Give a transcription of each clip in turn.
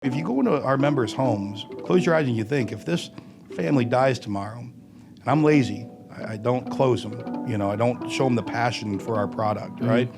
If you go into our members' homes, close your eyes and you think, if this family dies tomorrow, and I'm lazy, I don't close them, I don't show them the passion for our product, right?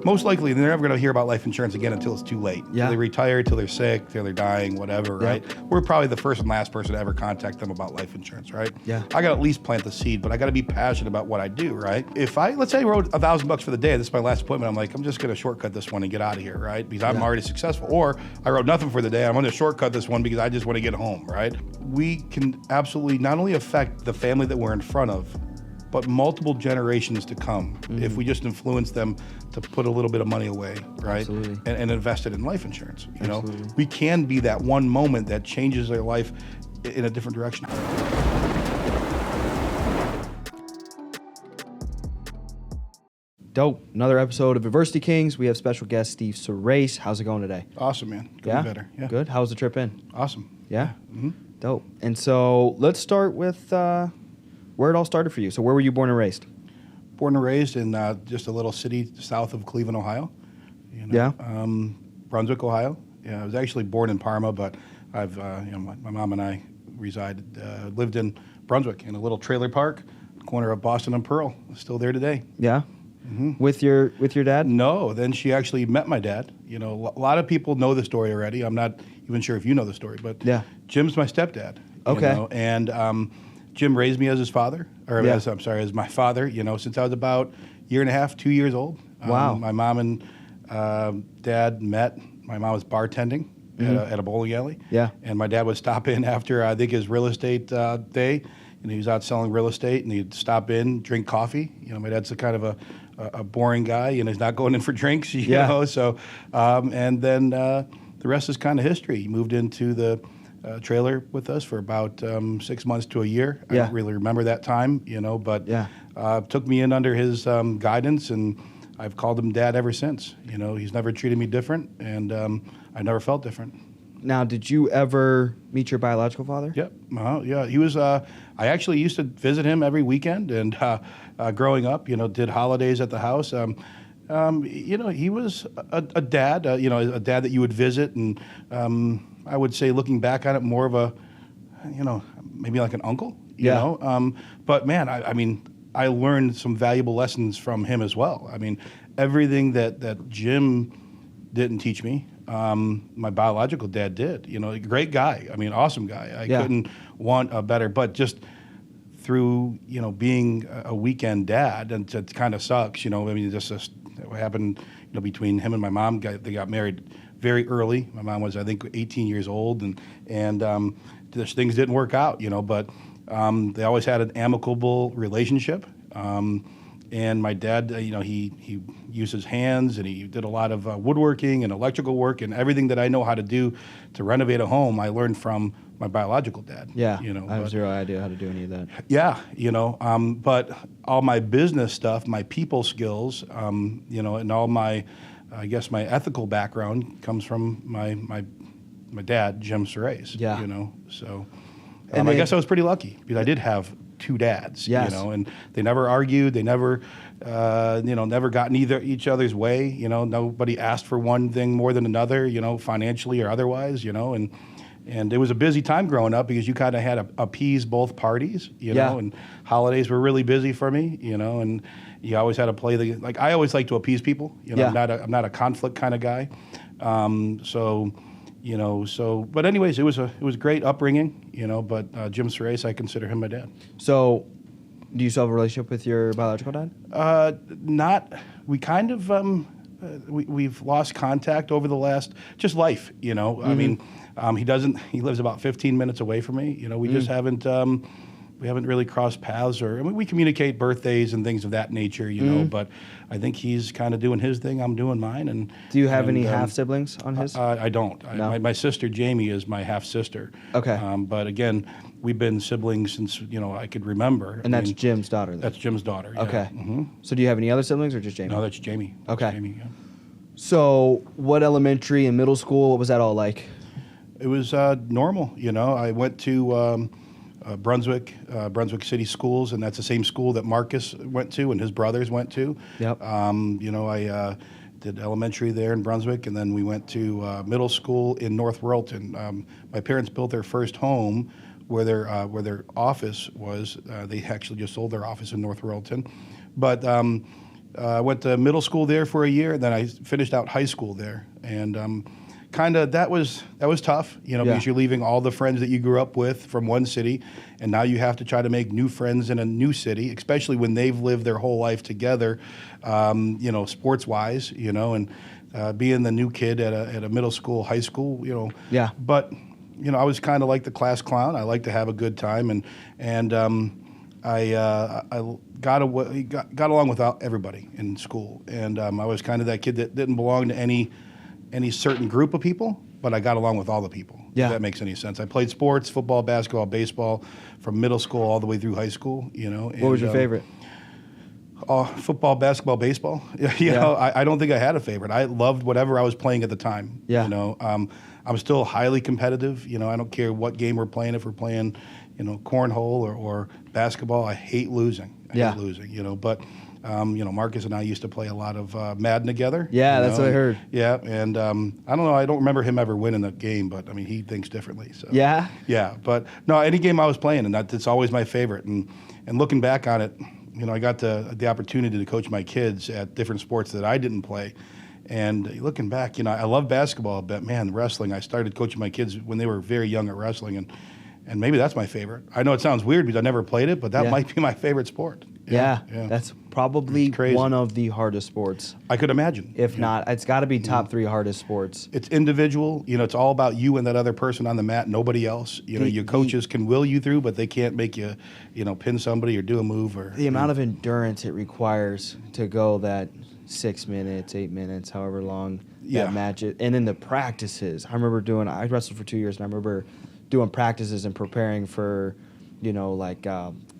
Most likely, they're never going to hear about life insurance again until it's too late. Yeah. Till they retire, till they're sick, till they're dying, whatever, right? We're probably the first and last person to ever contact them about life insurance, right? Yeah. I got to at least plant the seed, but I got to be passionate about what I do, right? If let's say I wrote $1,000 for the day, this is my last appointment, I'm like, I'm just going to shortcut this one and get out of here, right? Because I'm already successful. Or I wrote nothing for the day, I'm going to shortcut this one because I just want to get home, right? We can absolutely not only affect the family that we're in front of, but multiple generations to come if we just influence them to put a little bit of money away, right? And invest it in life insurance. We can be that one moment that changes their life in a different direction. Dope. Another episode of Adversity Kings. We have special guest Steve Surace. How's it going today? Awesome, man. Going better. Yeah. Good. How's the trip in? Awesome. Yeah? Dope. And so let's start with where it all started for you. So where were you born and raised? Born and raised in just a little city south of Cleveland, Ohio. Brunswick, Ohio. Yeah, I was actually born in Parma, but I've my mom and I lived in Brunswick in a little trailer park, corner of Boston and Pearl. Still there today. Yeah. With your dad? No, then she actually met my dad. A lot of people know the story already. I'm not even sure if you know the story, but Jim's my stepdad. Okay. And Jim raised me as his father, as my father, since I was about a year and a half, 2 years old. Wow. My mom and dad met. My mom was bartending at a bowling alley. Yeah. And my dad would stop in after, I think, his real estate day. He was out selling real estate, and he'd stop in, drink coffee. My dad's a kind of a boring guy, he's not going in for drinks, So, and then the rest is kind of history. He moved into the trailer with us for about 6 months to a year. I don't really remember that time, but took me in under his guidance, and I've called him Dad ever since. He's never treated me different, and I never felt different. Now, did you ever meet your biological father? Yep. Yeah. He was. I actually used to visit him every weekend, and growing up, did holidays at the house. He was a dad. A dad that you would visit, and I would say, looking back on it, more of a, maybe like an uncle. But man, I learned some valuable lessons from him as well. Everything that Jim didn't teach me, my biological dad did. A great guy. Awesome guy. I couldn't want a better. But just through being a weekend dad, and it kind of sucks. Just what happened. Between him and my mom, they got married very early. My mom was, I think, 18 years old, and just things didn't work out. But they always had an amicable relationship. And my dad, he used his hands, and he did a lot of woodworking and electrical work, and everything that I know how to do to renovate a home, I learned from my biological dad. Yeah, I have zero idea how to do any of that. Yeah, but all my business stuff, my people skills, and all my, I guess my ethical background comes from my dad, Jim Surace. Yeah. So I guess I was pretty lucky because I did have two dads, and they never argued. They never, never got in each other's way. Nobody asked for one thing more than another, financially or otherwise, and it was a busy time growing up because you kind of had to appease both parties, and holidays were really busy for me, and you always had to play I always like to appease people, I'm not a conflict kind of guy. But anyways, it was a great upbringing, but Jim Surace, I consider him my dad. So, do you still have a relationship with your biological dad? Not. We kind of we've lost contact over the last just life. He doesn't. He lives about 15 minutes away from me. We just haven't. We haven't really crossed paths, we communicate birthdays and things of that nature, but I think he's kind of doing his thing, I'm doing mine. And do you have any half siblings on his? I don't. No? My sister Jamie is my half sister. Okay. But again, we've been siblings since I could remember. And that's Jim's daughter. That's Jim's daughter. Yeah. Okay. So do you have any other siblings or just Jamie? No, that's Jamie. Okay. That's Jamie, yeah. So what elementary and middle school? What was that all like? It was normal. I went to Brunswick City Schools, and that's the same school that Marcus went to and his brothers went to. Yep. I did elementary there in Brunswick, and then we went to middle school in North Royalton. My parents built their first home where their office was. They actually just sold their office in North Royalton, but I went to middle school there for a year, and then I finished out high school there, and kind of that was tough, because you're leaving all the friends that you grew up with from one city, and now you have to try to make new friends in a new city, especially when they've lived their whole life together, sports wise, and being the new kid at a middle school, high school, Yeah. But I was kind of like the class clown. I like to have a good time, and I got along with everybody in school, and I was kind of that kid that didn't belong to any certain group of people, but I got along with all the people. Yeah. If that makes any sense. I played sports, football, basketball, baseball, from middle school all the way through high school. What was your favorite? Football, basketball, baseball. I don't think I had a favorite. I loved whatever I was playing at the time. Yeah. I'm still highly competitive. I don't care what game we're playing. If we're playing, cornhole or basketball, I hate losing. I hate losing. But Marcus and I used to play a lot of Madden together. Yeah, that's what I heard. Yeah, and I don't know. I don't remember him ever winning the game, but I mean, he thinks differently. So Yeah. yeah. But no, any game I was playing, and that's always my favorite. And looking back on it, I got the opportunity to coach my kids at different sports that I didn't play. And looking back, I love basketball, but man, wrestling. I started coaching my kids when they were very young at wrestling, and maybe that's my favorite. I know it sounds weird because I never played it, but that might be my favorite sport. Yeah. That's probably one of the hardest sports. I could imagine. If not, it's got to be top 3 hardest sports. It's individual. It's all about you and that other person on the mat, nobody else. Your coaches can will you through, but they can't make you, pin somebody or do a move. Or the amount of endurance it requires to go that 6 minutes, 8 minutes, however long that match is. And then the practices. I wrestled for 2 years, and I remember doing practices and preparing for,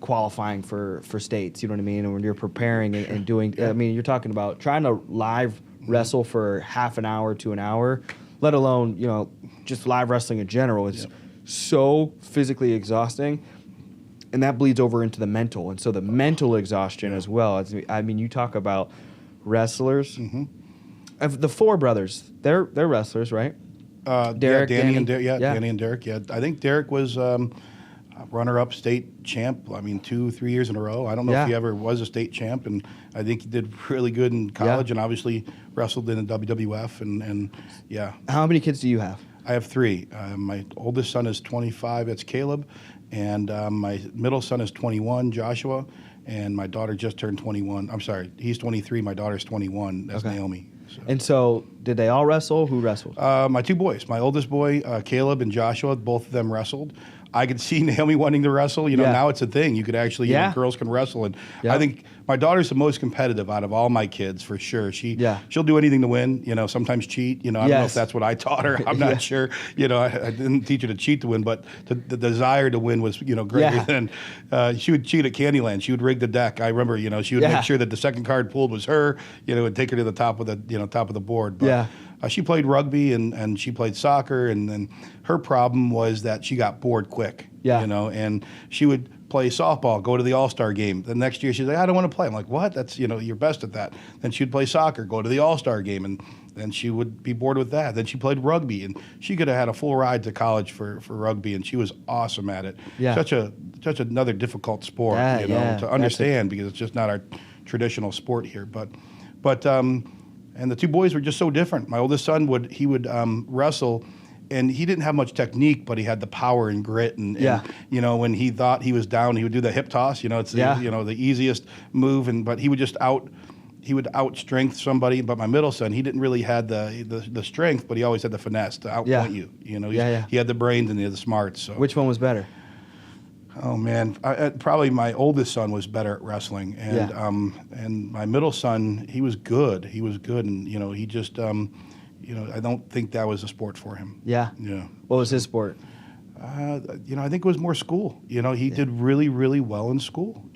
qualifying for states, you know what I mean? And when you're preparing and doing, you're talking about trying to live wrestle for half an hour to an hour, let alone, just live wrestling in general. It's so physically exhausting, and that bleeds over into the mental. And so the mental exhaustion as well. You talk about wrestlers. The 4 brothers, they're wrestlers, right? Derek, Danny and Derek. Yeah, I think Derek was runner-up state champ. 2-3 years in a row. I don't know if he ever was a state champ, and I think he did really good in college, and obviously wrestled in the WWF. And yeah. How many kids do you have? I have 3. My oldest son is 25. That's Caleb, and my middle son is 21, Joshua, and my daughter just turned 21. I'm sorry, he's 23. My daughter's 21. That's Naomi. So. And so, did they all wrestle? Who wrestled? My 2 boys. My oldest boy, Caleb, and Joshua, both of them wrestled. I could see Naomi wanting to wrestle. Now it's a thing. You could actually, girls can wrestle. And I think my daughter's the most competitive out of all my kids, for sure. She'll do anything to win, sometimes cheat. I don't know if that's what I taught her. I'm not sure. I didn't teach her to cheat to win, but the desire to win was, greater than, she would cheat at Candyland. She would rig the deck. I remember, she would make sure that the second card pulled was her, and take her to the top of the board. But, she played rugby and she played soccer, and then her problem was that she got bored quick. And she would play softball, go to the All-Star game. The next year she's like, I don't want to play. I'm like, what? That's, you're best at that. Then she'd play soccer, go to the All-Star game, and then she would be bored with that. Then she played rugby, and she could have had a full ride to college for rugby, and she was awesome at it. Such another difficult sport, to understand, because it's just not our traditional sport here. But and the 2 boys were just so different. My oldest son would wrestle, and he didn't have much technique, but he had the power and grit. And when he thought he was down, he would do the hip toss. It's the easiest move. But he would just outstrength somebody. But my middle son, he didn't really had the strength, but he always had the finesse to outpoint you. He had the brains and he had the smarts. So. Which one was better? Oh man, probably my oldest son was better at wrestling, and my middle son, he was good. And he just I don't think that was a sport for him. Yeah. What was his sport? I think it was more school. He did really, really well in school.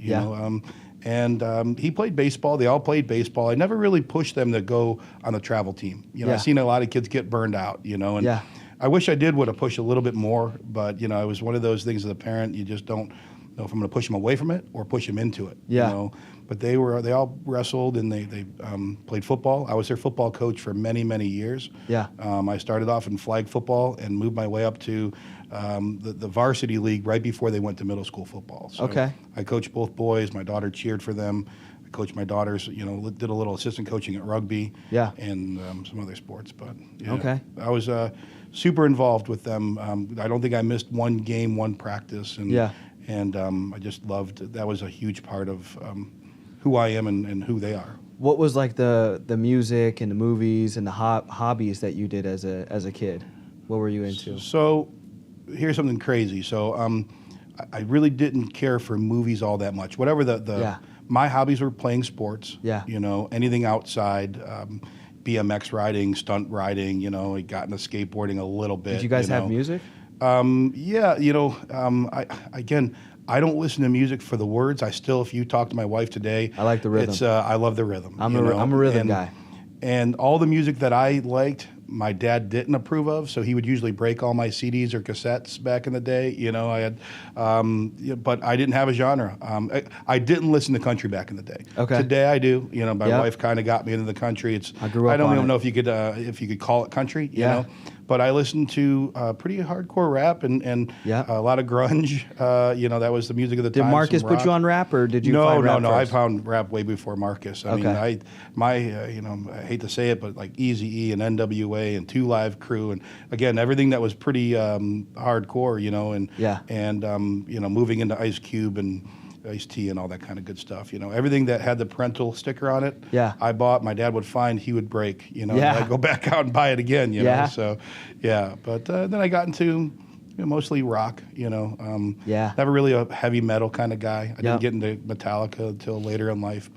And he played baseball. They all played baseball. I never really pushed them to go on the travel team. I've seen a lot of kids get burned out. I wish I would have pushed a little bit more, but it was one of those things as a parent, you just don't know if I'm going to push them away from it or push them into it. Yeah. You know? But they all wrestled and they played football. I was their football coach for many, many years. Yeah. I started off in flag football and moved my way up to the varsity league right before they went to middle school football. So Okay. I coached both boys. My daughter cheered for them. I coached my daughters, did a little assistant coaching at rugby. Yeah. And some other sports. But Okay. I was super involved with them. I don't think I missed one game, one practice. And, Yeah. And I just loved, that was a huge part of who I am and who they are. What was like the music and the movies and the hobbies that you did as a kid? What were you into? So here's something crazy. So I really didn't care for movies all that much. Whatever Yeah. my hobbies were playing sports. Yeah. Anything outside, BMX riding, stunt riding. I got into skateboarding a little bit. Did you guys have music? Yeah. I don't listen to music for the words. If you talk to my wife today, I like the rhythm. I love the rhythm. I'm a rhythm guy. And all the music that I liked, my dad didn't approve of, so he would usually break all my CDs or cassettes back in the day. I had, but I didn't have a genre. I didn't listen to country back in the day. Okay. Today I do. My Yep. wife kind of got me into the country. I grew up I don't on even it. know if you could call it country. Yeah. But I listened to pretty hardcore rap and Yeah. a lot of grunge. That was the music of the Did time. Marcus some put rock. you on rap, or did you No, find rap no. I first? found rap way before Marcus. I mean, Okay. I hate to say it, but like Eazy-E and NWA and 2 Live Crew, and again, everything that was pretty hardcore, and Yeah. and moving into Ice Cube and Ice-T and all that kind of good stuff. Everything that had the parental sticker on it, Yeah. I bought. My dad would find, he would break. Yeah. And I'd go back out and buy it again. Yeah. So, yeah. But then I got into mostly rock. Yeah. Never really a heavy metal kind of guy. I Yep. didn't get into Metallica until later in life,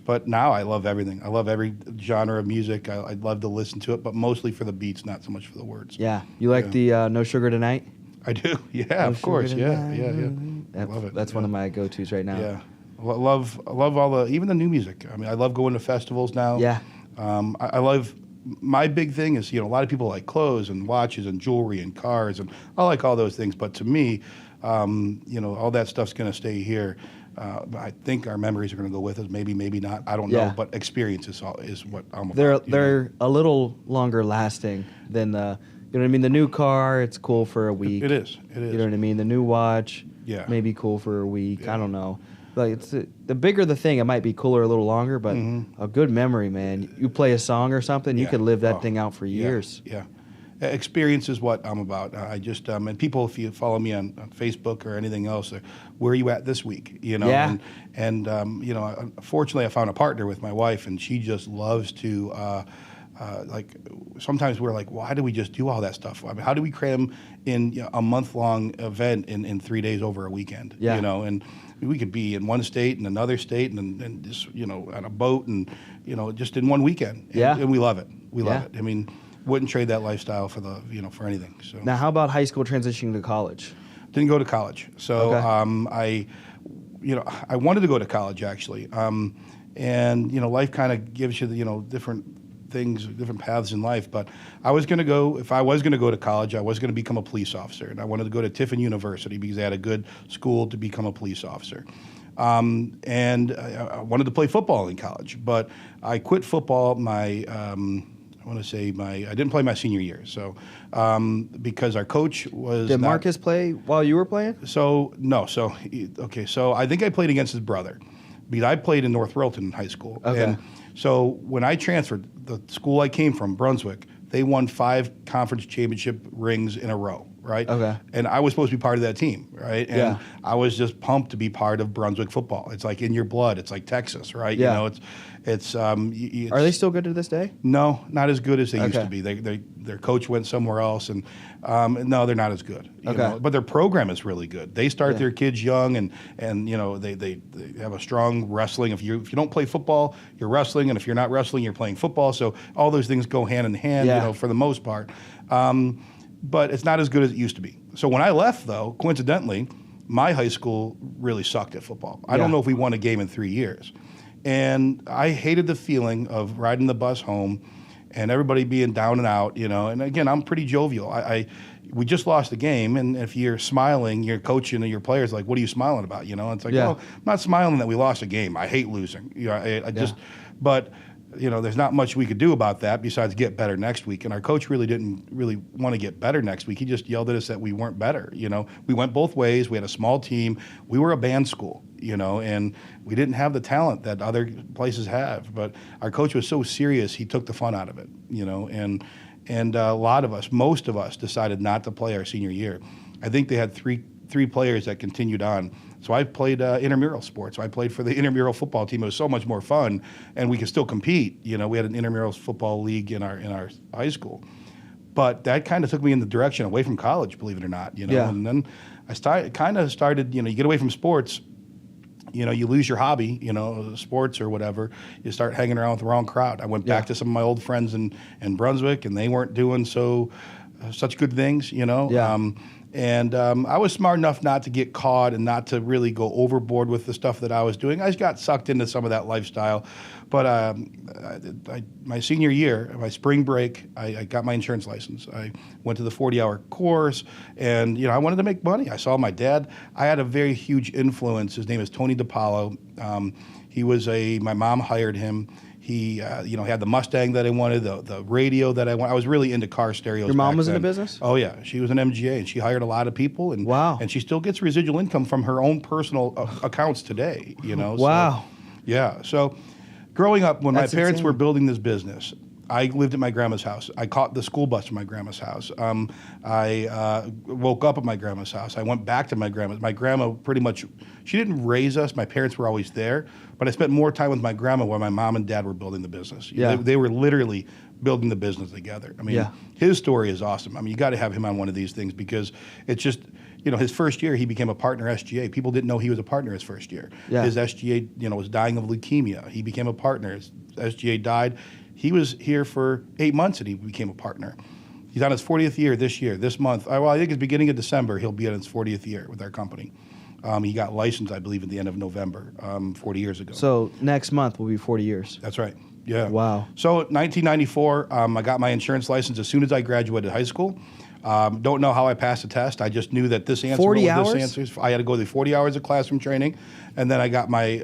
but now I love everything. I love every genre of music. I'd love to listen to it, but mostly for the beats, not so much for the words. Yeah. You like the No Sugar Tonight? I do. Yeah, No of course. Sugar Yeah, Tonight. yeah. Love it. That's yeah. one of my go-tos right now. Yeah. Love all even the new music. I mean, I love going to festivals now. Yeah. I love, my big thing is, a lot of people like clothes and watches and jewelry and cars, and I like all those things. But to me, all that stuff's going to stay here. I think our memories are going to go with us. Maybe not. I don't Yeah. know. But experience is what I'm about. They're a little longer lasting than the, you know what I mean? The new car, it's cool for a week. It is. It is. You know what I mean? The new watch, Yeah. maybe cool for a week. Yeah. I don't know. Like the bigger the thing, it might be cooler a little longer, but a good memory, man. You play a song or something, you Yeah. could live that Oh, thing out for yeah, years. Yeah. Experience is what I'm about. I just and people, if you follow me on Facebook or anything else, where are you at this week? Yeah. And fortunately, I found a partner with my wife, and she just loves to. Sometimes we're like, why do we just do all that stuff? I mean, how do we cram in a month-long event in 3 days over a weekend? Yeah. And we could be in one state and another state and just on a boat and just in one weekend. Yeah. And we love it. We love Yeah. it. I mean, wouldn't trade that lifestyle for for anything. So Now, how about high school transitioning to college? didn't go to college. So Okay. I wanted to go to college actually. And life kind of gives you different things, different paths in life. But if I was going to go to college, I was going to become a police officer, and I wanted to go to Tiffin University because they had a good school to become a police officer. And I wanted to play football in college, but I quit football I didn't play my senior year. So because our coach was Did Marcus play while you were playing? So I think I played against his brother because I played in North Royalton in high school. Okay. And so when I transferred, the school I came from, Brunswick, they won 5 conference championship rings in a row, right? Okay. And I was supposed to be part of that team, right? And Yeah. I was just pumped to be part of Brunswick football. It's like in your blood. It's like Texas, right? Yeah. It's Are they still good to this day? No, not as good as they used Okay. to be. Their coach went somewhere else, and no, they're not as good. Okay. But their program is really good. They start Yeah. their kids young, and they have a strong wrestling. If you don't play football, you're wrestling, and if you're not wrestling, you're playing football. So all those things go hand in hand, Yeah. for the most part. But it's not as good as it used to be. So when I left, though, coincidentally, my high school really sucked at football. I don't Yeah. know if we won a game in 3 years. And I hated the feeling of riding the bus home and everybody being down and out, And again, I'm pretty jovial. we just lost the game, and if you're smiling, your coach and your players like, what are you smiling about? You know, and it's like, well, I'm not smiling that we lost a game. I hate losing. You know, I just, but you know, there's not much we could do about that besides get better next week. And our coach really didn't really want to get better next week. He just yelled at us that we weren't better. You know, we went both ways. We had a small team. We were a band school, you know, and we didn't have the talent that other places have. But our coach was so serious, he took the fun out of it, you know, and a lot of us, most of us, decided not to play our senior year. I think they had three players that continued on. So I played intramural sports. So I played for the intramural football team. It was so much more fun, and we could still compete. You know, we had an intramural football league in our high school. But that kind of took me in the direction away from college, believe it or not. You know, and then I started. You know, you get away from sports. You know, you lose your hobby, you know, sports or whatever. You start hanging around with the wrong crowd. I went back to some of my old friends in Brunswick, and they weren't doing such good things, you know. I was smart enough not to get caught and not to really go overboard with the stuff that I was doing. I just got sucked into some of that lifestyle. But my senior year, my spring break, I got my insurance license. I went to the 40-hour course, and you know, I wanted to make money. I saw my dad. I had a very huge influence. His name is Tony DiPaolo. My mom hired him. He, you know, had the Mustang that I wanted, the radio that I wanted. I was really into car stereos. Your mom was then. in the business? Oh yeah, she was an MGA, and she hired a lot of people. And wow. And she still gets residual income from her own personal accounts today. You know. Wow. So, yeah. So, growing up, when That's my parents insane. were building this business, I lived at my grandma's house. I caught the school bus from my grandma's house. I woke up at my grandma's house. I went back to my grandma's. My grandma pretty much, she didn't raise us. My parents were always there. But I spent more time with my grandma while my mom and dad were building the business. Yeah. They were literally building the business together. I mean, his story is awesome. I mean, you got to have him on one of these things because it's just, you know, his first year he became a partner SGA. People didn't know he was a partner his first year. Yeah. His SGA, you know, was dying of leukemia. He became a partner. His SGA died. He was here for 8 months and he became a partner. He's on his 40th year this month. Well, I think it's beginning of December he'll be on his 40th year with our company. He got licensed, I believe, at the end of November, 40 years ago. So next month will be 40 years. That's right. Yeah. Wow. So 1994, I got my insurance license as soon as I graduated high school. Don't know how I passed the test. I just knew that this answer 40 was hours? this answer. I had to go through 40 hours of classroom training. And then I got my,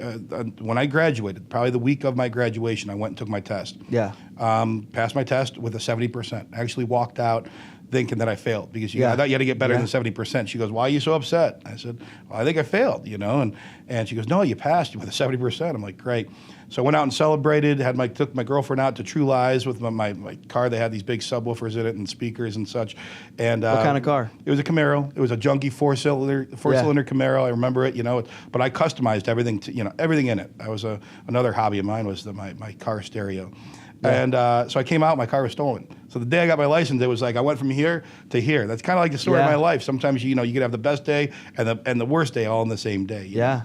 when I graduated, probably the week of my graduation, I went and took my test. Yeah. Passed my test with a 70%. Actually walked out thinking that I failed because I thought you had to get better than 70%. She goes, why are you so upset? I said, well, I think I failed, you know. And she goes, no, you passed with a 70%. I'm like, great. So I went out and celebrated, took my girlfriend out to True Lies with my car. They had these big subwoofers in it and speakers and such. And what kind of car? It was a Camaro. It was a junky four-cylinder Camaro. I remember it, you know. But I customized everything, everything in it. That was another hobby of mine was my car stereo. Yeah. And so I came out, my car was stolen. So the day I got my license, it was like I went from here to here. That's kind of like the story of my life. Sometimes, you could have the best day and the worst day all in the same day. You know?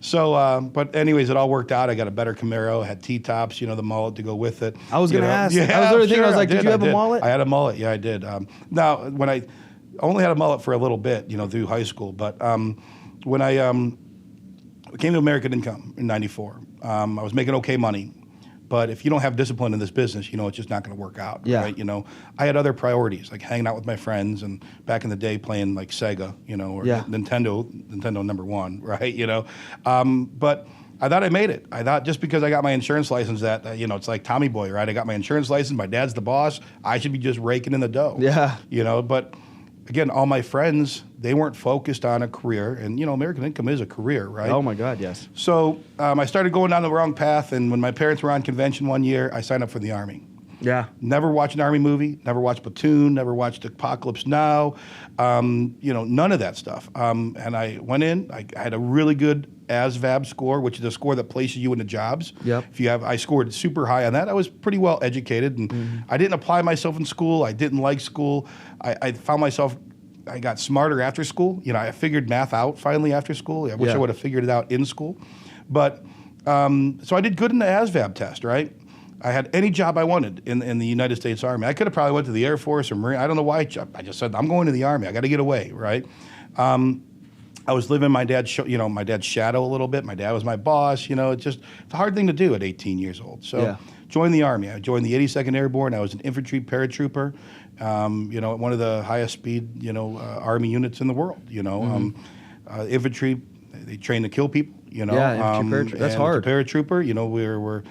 So, but anyways, it all worked out. I got a better Camaro, had T-tops, the mullet to go with it. I was going to ask. Yeah, I was literally thinking, I was like, did you have a mullet? I had a mullet. Yeah, I did. Now, when I only had a mullet for a little bit, through high school. But when I came to American Income in '94, I was making okay money. But if you don't have discipline in this business, it's just not going to work out, right? I had other priorities, like hanging out with my friends and back in the day playing like Sega, or Nintendo number one, right? But I thought I made it. I thought just because I got my insurance license that, it's like Tommy Boy, right? I got my insurance license. My dad's the boss. I should be just raking in the dough. Yeah. But again, all my friends, they weren't focused on a career. And, American Income is a career, right? Oh, my God, yes. So I started going down the wrong path. And when my parents were on convention one year, I signed up for the Army. Yeah. Never watched an Army movie, never watched Platoon, never watched Apocalypse Now, none of that stuff. And I went in, I had a really good ASVAB score, which is a score that places you into jobs. Yep. I scored super high on that. I was pretty well educated, and I didn't apply myself in school. I didn't like school. I found myself, I got smarter after school. I figured math out finally after school. I wish I would have figured it out in school. But, so I did good in the ASVAB test, right? I had any job I wanted in the United States Army. I could have probably went to the Air Force or Marine. I don't know why. I just said, I'm going to the Army. I got to get away, right? I was living my dad's shadow a little bit. My dad was my boss. It's a hard thing to do at 18 years old. So joined the Army. I joined the 82nd Airborne. I was an infantry paratrooper, one of the highest speed, Army units in the world, infantry, they train to kill people, Yeah, infantry paratrooper. That's hard. As a paratrooper, we're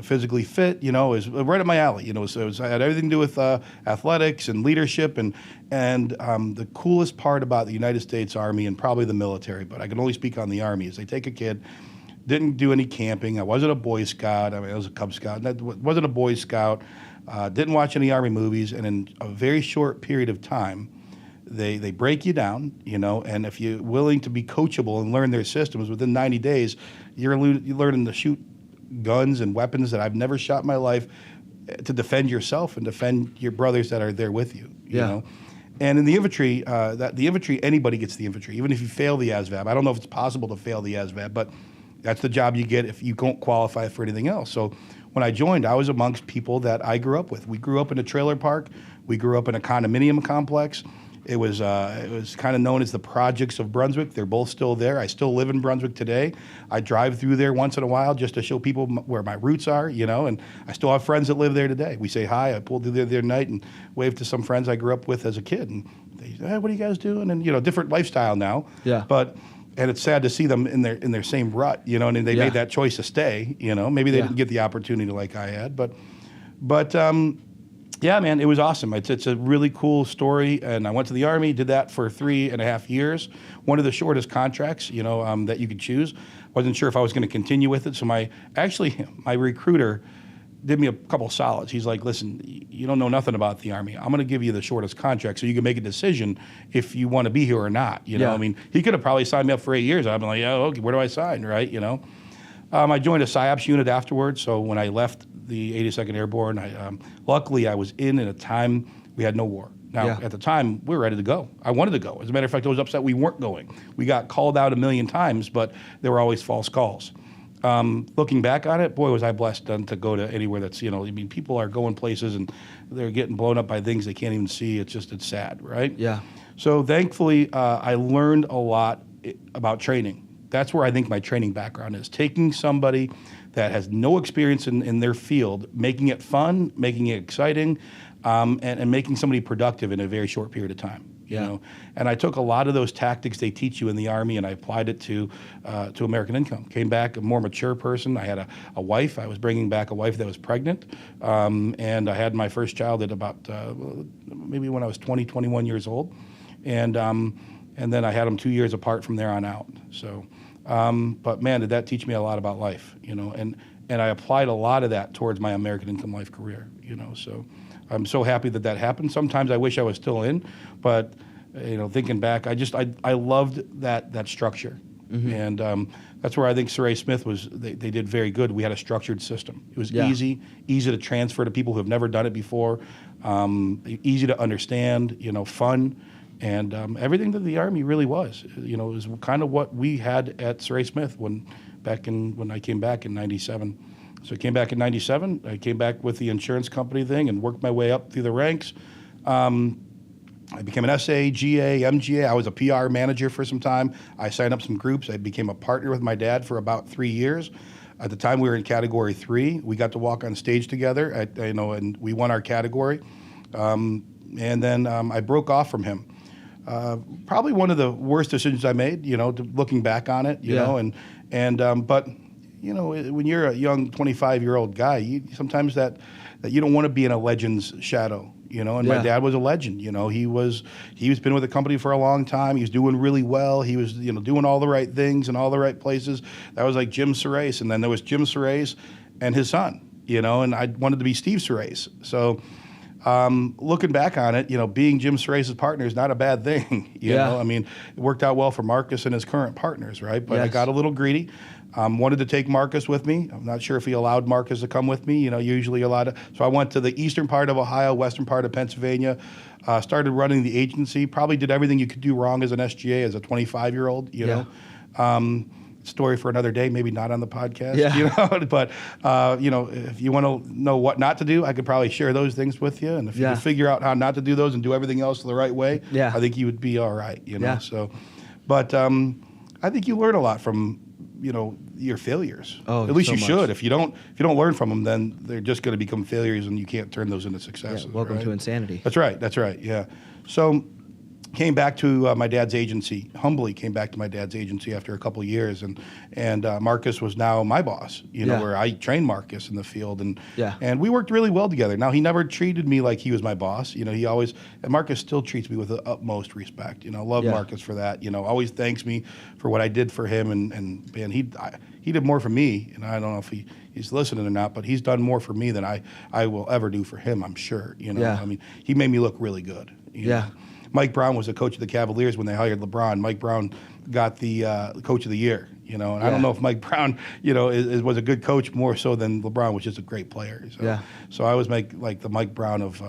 physically fit, is right up my alley, so I had everything to do with athletics and leadership and the coolest part about the United States Army and probably the military, but I can only speak on the Army, is they take a kid, didn't do any camping, I wasn't a Boy Scout, I was a Cub Scout, wasn't a Boy Scout, didn't watch any Army movies, and in a very short period of time, they break you down, and if you're willing to be coachable and learn their systems, within 90 days, you're learning to shoot guns and weapons that I've never shot in my life, to defend yourself and defend your brothers that are there with you. You know? And in the infantry, anybody gets the infantry, even if you fail the ASVAB. I don't know if it's possible to fail the ASVAB, but that's the job you get if you don't qualify for anything else. So when I joined, I was amongst people that I grew up with. We grew up in a trailer park. We grew up in a condominium complex. It was kind of known as the Projects of Brunswick. They're both still there. I still live in Brunswick today. I drive through there once in a while just to show people where my roots are, and I still have friends that live there today. We say hi. I pulled through there the other night and waved to some friends I grew up with as a kid. And they say, hey, what are you guys doing? And, different lifestyle now. Yeah. And it's sad to see them in their same rut, and they made that choice to stay, Maybe they didn't get the opportunity like I had. But yeah, man, it was awesome. It's a really cool story, and I went to the Army, did that for 3.5 years, one of the shortest contracts, that you could choose. Wasn't sure if I was going to continue with it, so my recruiter did me a couple solids. He's like, listen, you don't know nothing about the Army. I'm going to give you the shortest contract so you can make a decision if you want to be here or not. I mean, he could have probably signed me up for 8 years. I'd been like, yeah, okay, where do I sign, right? I joined a PSYOPs unit afterwards, so when I left the 82nd Airborne, luckily I was in a time we had no war. Now, at the time, we were ready to go. I wanted to go. As a matter of fact, I was upset we weren't going. We got called out 1,000,000 times, but there were always false calls. Looking back on it, boy, was I blessed to go to anywhere that's, people are going places and they're getting blown up by things they can't even see. It's sad, right? Yeah. So thankfully, I learned a lot about training. That's where I think my training background is. Taking somebody that has no experience in their field, making it fun, making it exciting, and making somebody productive in a very short period of time. And I took a lot of those tactics they teach you in the Army, and I applied it to American Income. Came back a more mature person. I had a wife. I was bringing back a wife that was pregnant, and I had my first child at about maybe when I was 20, 21 years old, and then I had them 2 years apart from there on out. So, but man, did that teach me a lot about life, and I applied a lot of that towards my American Income Life career, so I'm so happy that happened. Sometimes I wish I was still in, but thinking back, I loved that structure, and that's where I think Surace Smith they did very good. We had a structured system. It was easy to transfer to people who have never done it before, easy to understand, fun. And everything that the Army really was, is kind of what we had at Surace Smith when I came back in '97. So I came back in '97. I came back with the insurance company thing and worked my way up through the ranks. I became an SA, GA, MGA. I was a PR manager for some time. I signed up some groups. I became a partner with my dad for about 3 years. At the time, we were in Category 3. We got to walk on stage together, and we won our category. And then I broke off from him. Probably one of the worst decisions I made, looking back on it, but when you're a young 25-year-old guy, sometimes that you don't want to be in a legend's shadow, and my dad was a legend, he was been with the company for a long time. He was doing really well. He was, doing all the right things in all the right places. That was like Jim Surace. And then there was Jim Surace and his son, and I wanted to be Steve Surace. So, looking back on it, being Jim Surace's partner is not a bad thing. You know, I mean, it worked out well for Marcus and his current partners, right? But I got a little greedy. Wanted to take Marcus with me. I'm not sure if he allowed Marcus to come with me. Usually so I went to the eastern part of Ohio, western part of Pennsylvania, started running the agency, probably did everything you could do wrong as an SGA as a 25-year-old, you know. Story for another day, maybe not on the podcast, but, if you want to know what not to do, I could probably share those things with you. And if you can figure out how not to do those and do everything else the right way, I think you would be all right, So, but I think you learn a lot from your failures. Oh, at least so you much. should. If you don't learn from them, then they're just going to become failures, and you can't turn those into successes. Yeah, welcome right? to insanity. That's right. Yeah. So came back to my dad's agency. Humbly came back to my dad's agency after a couple of years, and Marcus was now my boss. Where I trained Marcus in the field, and we worked really well together. Now he never treated me like he was my boss. He always, and Marcus still treats me with the utmost respect. Love Marcus for that. Always thanks me for what I did for him, and man, he did more for me, and I don't know if he's listening or not, but he's done more for me than I will ever do for him. I'm sure. I mean, he made me look really good. You know? Mike Brown was the coach of the Cavaliers when they hired LeBron. Mike Brown got the coach of the year, and I don't know if Mike Brown, was a good coach more so than LeBron, which is a great player. So I was like the Mike Brown of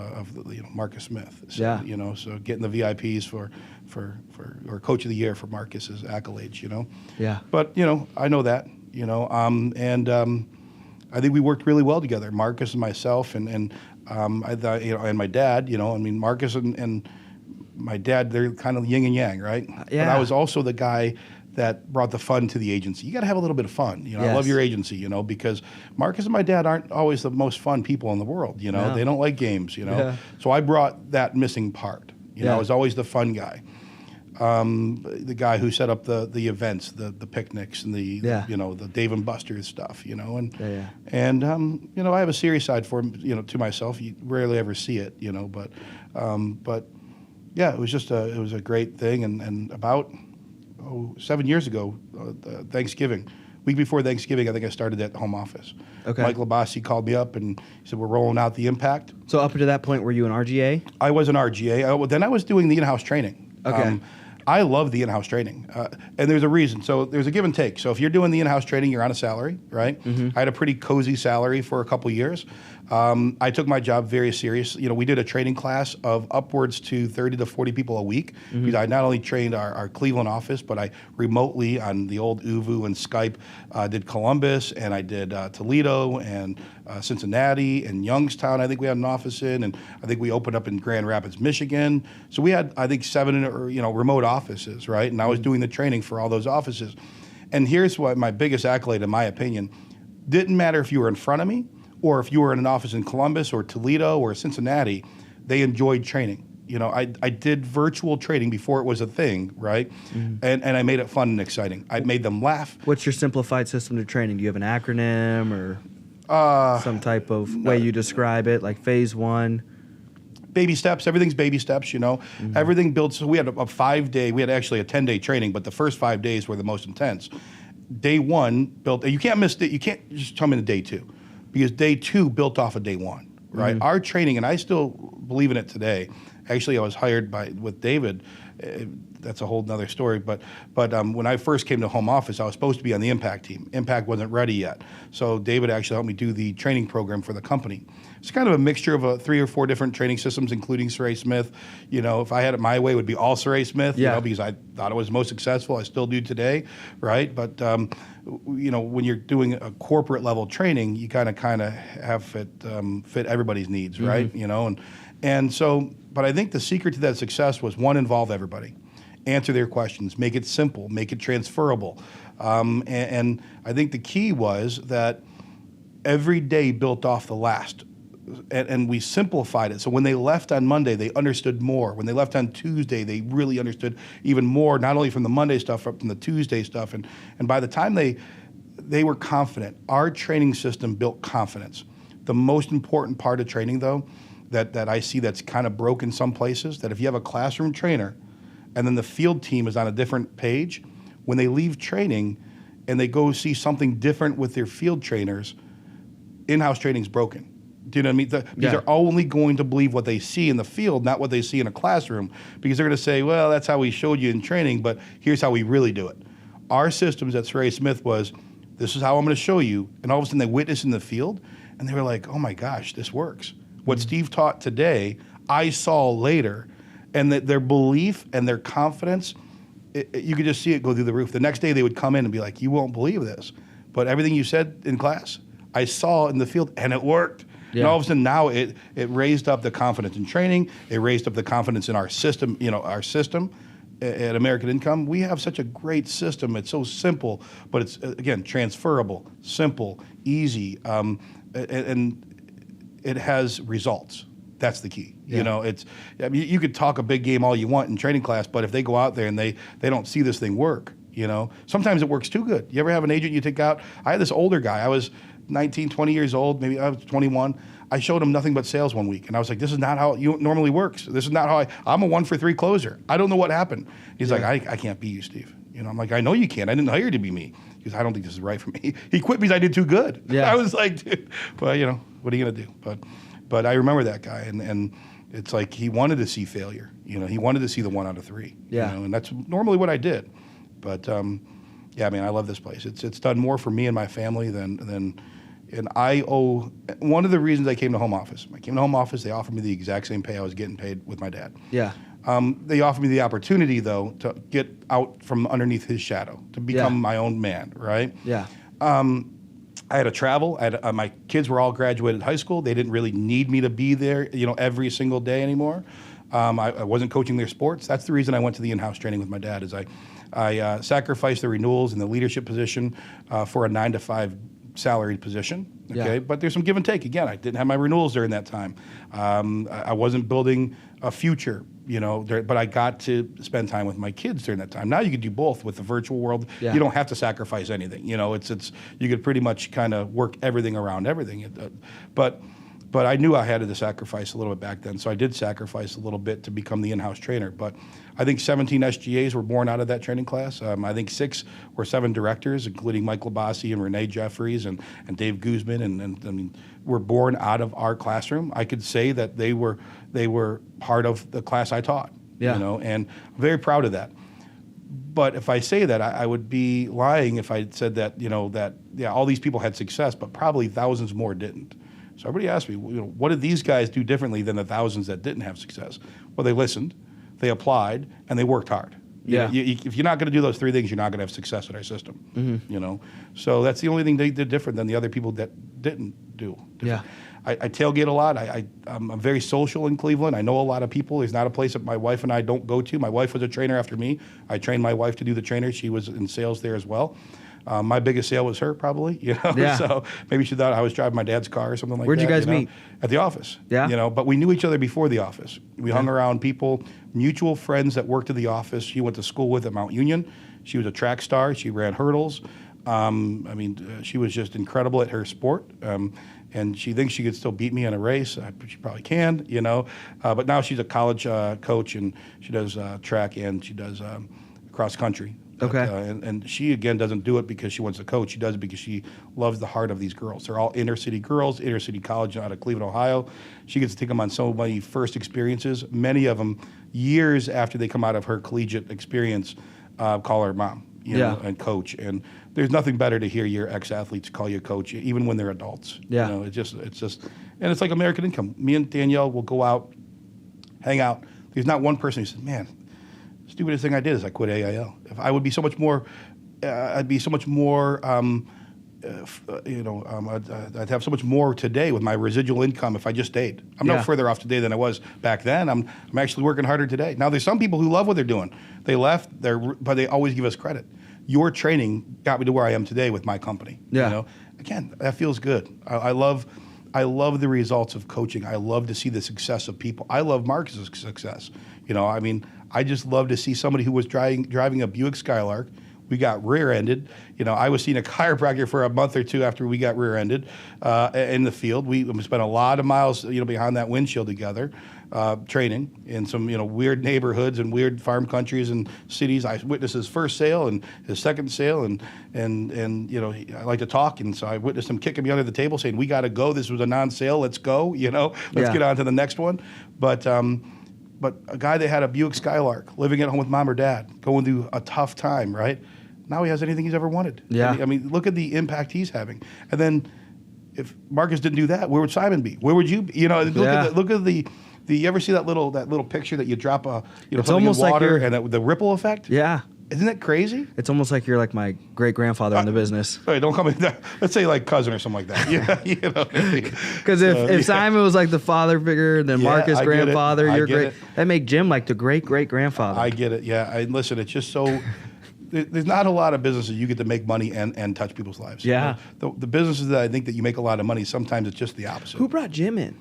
Marcus Smith. So, so getting the VIPs for or coach of the year for Marcus's accolades. But I know that, I think we worked really well together, Marcus and myself, and I thought, and my dad. Marcus and my dad, they're kind of yin and yang, right? But I was also the guy that brought the fun to the agency. You got to have a little bit of fun. I love your agency, because Marcus and my dad aren't always the most fun people in the world. They don't like games. So I brought that missing part. I was always the fun guy. The guy who set up the events, the picnics, and the Dave and Buster's stuff, and I have a serious side for him, to myself. You rarely ever see it, but yeah, it was a great thing, and about 7 years ago, Thanksgiving, week before Thanksgiving, I think I started at the home office. Okay. Mike Labasi called me up and he said, "We're rolling out the Impact." So up to that point, were you an RGA? I was an RGA. Then I was doing the in-house training. Okay. I love the in-house training, and there's a reason. So there's a give and take. So if you're doing the in-house training, you're on a salary, right? Mm-hmm. I had a pretty cozy salary for a couple years. I took my job very serious. We did a training class of upwards to 30 to 40 people a week. Mm-hmm. Because I not only trained our Cleveland office, but I remotely on the old Uvu and Skype did Columbus, and I did Toledo and Cincinnati and Youngstown. I think we had an office in, and I think we opened up in Grand Rapids, Michigan. So we had, I think, 7 remote offices, right? And I was doing the training for all those offices. And here's what my biggest accolade, in my opinion: didn't matter if you were in front of me or if you were in an office in Columbus or Toledo or Cincinnati, they enjoyed training. I did virtual training before it was a thing, right? Mm-hmm. And I made it fun and exciting. I made them laugh. What's your simplified system to training? Do you have an acronym or some type of way you describe it, like phase 1? Baby steps. Everything's baby steps, Mm-hmm. Everything builds. So we had a 5-day, we had actually a 10-day training, but the first 5 days were the most intense. Day 1 built, you can't miss it. You can't just come into day 2, because day 2 built off of day 1, right? Mm-hmm. Our training, and I still believe in it today. Actually, I was hired with David. That's a whole nother story. But when I first came to home office, I was supposed to be on the Impact team. Impact wasn't ready yet. So David actually helped me do the training program for the company. It's kind of a mixture of 3 or 4 different training systems, including Surace Smith. If I had it my way, it would be all Surace Smith, because I thought it was most successful. I still do today, right? But, when you're doing a corporate level training, you kind of have fit everybody's needs, right? Mm-hmm. And so, but I think the secret to that success was, 1, involve everybody. Answer their questions, make it simple, make it transferable. And I think the key was that every day built off the last. And we simplified it. So when they left on Monday, they understood more. When they left on Tuesday, they really understood even more, not only from the Monday stuff, but from the Tuesday stuff. And by the time they were confident, our training system built confidence. The most important part of training, though, that I see that's kind of broken some places, that if you have a classroom trainer and then the field team is on a different page, when they leave training and they go see something different with their field trainers, in-house training's broken. Do you know what I mean? These are only going to believe what they see in the field, not what they see in a classroom, because they're going to say, well, that's how we showed you in training, but here's how we really do it. Our systems at Surace Smith was, this is how I'm going to show you, and all of a sudden they witnessed in the field, and they were like, oh my gosh, this works. What Steve taught today, I saw later, and that their belief and their confidence, you could just see it go through the roof. The next day they would come in and be like, you won't believe this, but everything you said in class, I saw in the field, and it worked. Yeah. And all of a sudden now it raised up the confidence in training. It raised up the confidence in our system, at American Income, we have such a great system. It's so simple, but it's, again, transferable, simple, easy, and it has results. That's the key. Yeah. You know, I mean, you could talk a big game all you want in training class, but if they go out there and they don't see this thing work, you know, sometimes it works too good. You ever have an agent you take out? I had this older guy. I was 19, 20 years old, maybe I was 21. I showed him nothing but sales one week, and I was like, this is not how it normally works. This is not how I'm a 1-for-3 closer. I don't know what happened. He's like, I can't be you, Steve. You know, I'm like, I know you can't. I didn't hire you to be me. He goes, I don't think this is right for me. He quit because I did too good. Yeah. I was like, dude, well, you know, what are you going to do? But I remember that guy, and it's like he wanted to see failure. You know, he wanted to see the 1 out of 3. Yeah. You know, and that's normally what I did. But yeah, I mean, I love this place. It's done more for me and my family than and I owe, one of the reasons I came to home office. I came to home office, they offered me the exact same pay I was getting paid with my dad. Yeah. They offered me the opportunity, though, to get out from underneath his shadow, to become my own man, right? Yeah. I had to travel. My kids were all graduated high school. They didn't really need me to be there, you know, every single day anymore. I wasn't coaching their sports. That's the reason I went to the in-house training with my dad. Is I sacrificed the renewals and the leadership position for a 9-to-5 salaried position. Okay, but there's some give and take. Again, I didn't have my renewals during that time. I wasn't building a future, you know, but I got to spend time with my kids during that time. Now you could do both with the virtual world. Yeah. You don't have to sacrifice anything. You know, it's you could pretty much kind of work everything around everything. But I knew I had to sacrifice a little bit back then, so I did sacrifice a little bit to become the in-house trainer. But I think 17 SGAs were born out of that training class. I think 6 or 7 directors, including Mike Labasi and Renee Jeffries and Dave Guzman, and I mean, were born out of our classroom. I could say that they were part of the class I taught. Yeah. You know, and I'm very proud of that. But if I say that, I would be lying if I said that, you know, that, yeah, all these people had success, but probably thousands more didn't. So everybody asked me, you know, what did these guys do differently than the thousands that didn't have success? Well, they listened, they applied, and they worked hard. Yeah. If you're not going to do those 3 things, you're not going to have success in our system. Mm-hmm. You know, so that's the only thing they did different than the other people that didn't do. Different. Yeah. I tailgate a lot. I'm very social in Cleveland. I know a lot of people. There's not a place that my wife and I don't go to. My wife was a trainer after me. I trained my wife to do the trainer. She was in sales there as well. My biggest sale was her, probably. You know, Yeah. So maybe she thought I was driving my dad's car or something like Where'd that. you guys know? meet? At the office. Yeah. You know, but we knew each other before the office. We hung around people, mutual friends that worked at the office. She went to school with at Mount Union. She was a track star. She ran hurdles. I mean, she was just incredible at her sport. And she thinks she could still beat me in a race. She probably can, you know. But now she's a college coach, and she does track and she does cross country. Okay. And she, again, doesn't do it because she wants to coach. She does it because she loves the heart of these girls. They're all inner-city girls, inner-city college out of Cleveland, Ohio. She gets to take them on so many first experiences, many of them years after they come out of her collegiate experience, call her mom, you know, and coach. And there's nothing better to hear your ex-athletes call you coach, even when they're adults. Yeah. You know, it's just, and it's like American Income. Me and Danielle will go out, hang out. There's not one person who says, man, stupidest thing I did is I quit AIL. If I would be so much more, I'd be so much more, you know, I'd have so much more today with my residual income if I just stayed. I'm no further off today than I was back then. I'm actually working harder today. Now, there's some people who love what they're doing. They left, but they always give us credit. Your training got me to where I am today with my company. Yeah. You know, again, that feels good. I love the results of coaching. I love to see the success of people. I love Marcus's success. You know, I mean, I just love to see somebody who was driving a Buick Skylark. We got rear-ended. You know, I was seeing a chiropractor for a month or 2 after we got rear-ended in the field. We spent a lot of miles, you know, behind that windshield together, training in some, you know, weird neighborhoods and weird farm countries and cities. I witnessed his first sale and his second sale, and you know, I like to talk, and so I witnessed him kicking me under the table, saying, "We got to go. This was a non-sale. Let's go. You know, let's get on to the next one." But a guy that had a Buick Skylark, living at home with mom or dad, going through a tough time, right? Now he has anything he's ever wanted. Yeah. I mean, look at the impact he's having. And then if Marcus didn't do that, where would Simon be? Where would you be? You know, look at the you ever see that little picture that you drop a, you know, It's something almost in water like and the ripple effect? Yeah. Isn't that crazy? It's almost like you're like my great grandfather in the business. Sorry, don't call me that. Let's say like cousin or something like that. Yeah, you know. Because if Simon was like the father figure, then Marcus grandfather, you're great. That make Jim like the great grandfather. I get it. Yeah, listen. It's just so. There's not a lot of businesses you get to make money and touch people's lives. Yeah. The businesses that I think that you make a lot of money, sometimes it's just the opposite. Who brought Jim in?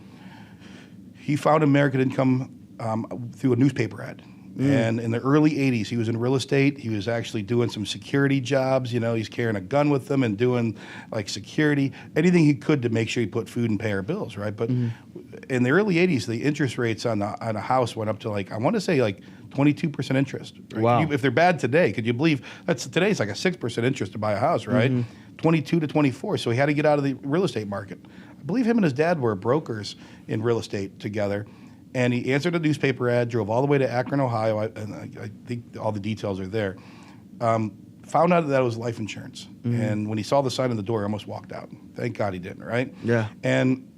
He found American Income through a newspaper ad. And in the early 80s, he was in real estate. He was actually doing some security jobs. You know, he's carrying a gun with him and doing like security, anything he could to make sure he put food and pay our bills, right? But in the early 80s, the interest rates on a house went up to like, I want to say like 22% interest. Right? Wow. If they're bad today, could you believe today's like a 6% interest to buy a house, right? 22 to 24. So he had to get out of the real estate market. I believe him and his dad were brokers in real estate together. And he answered a newspaper ad, drove all the way to Akron, Ohio, and I think all the details are there. Found out that it was life insurance. And when he saw the sign on the door, he almost walked out. Thank God he didn't, right? Yeah. And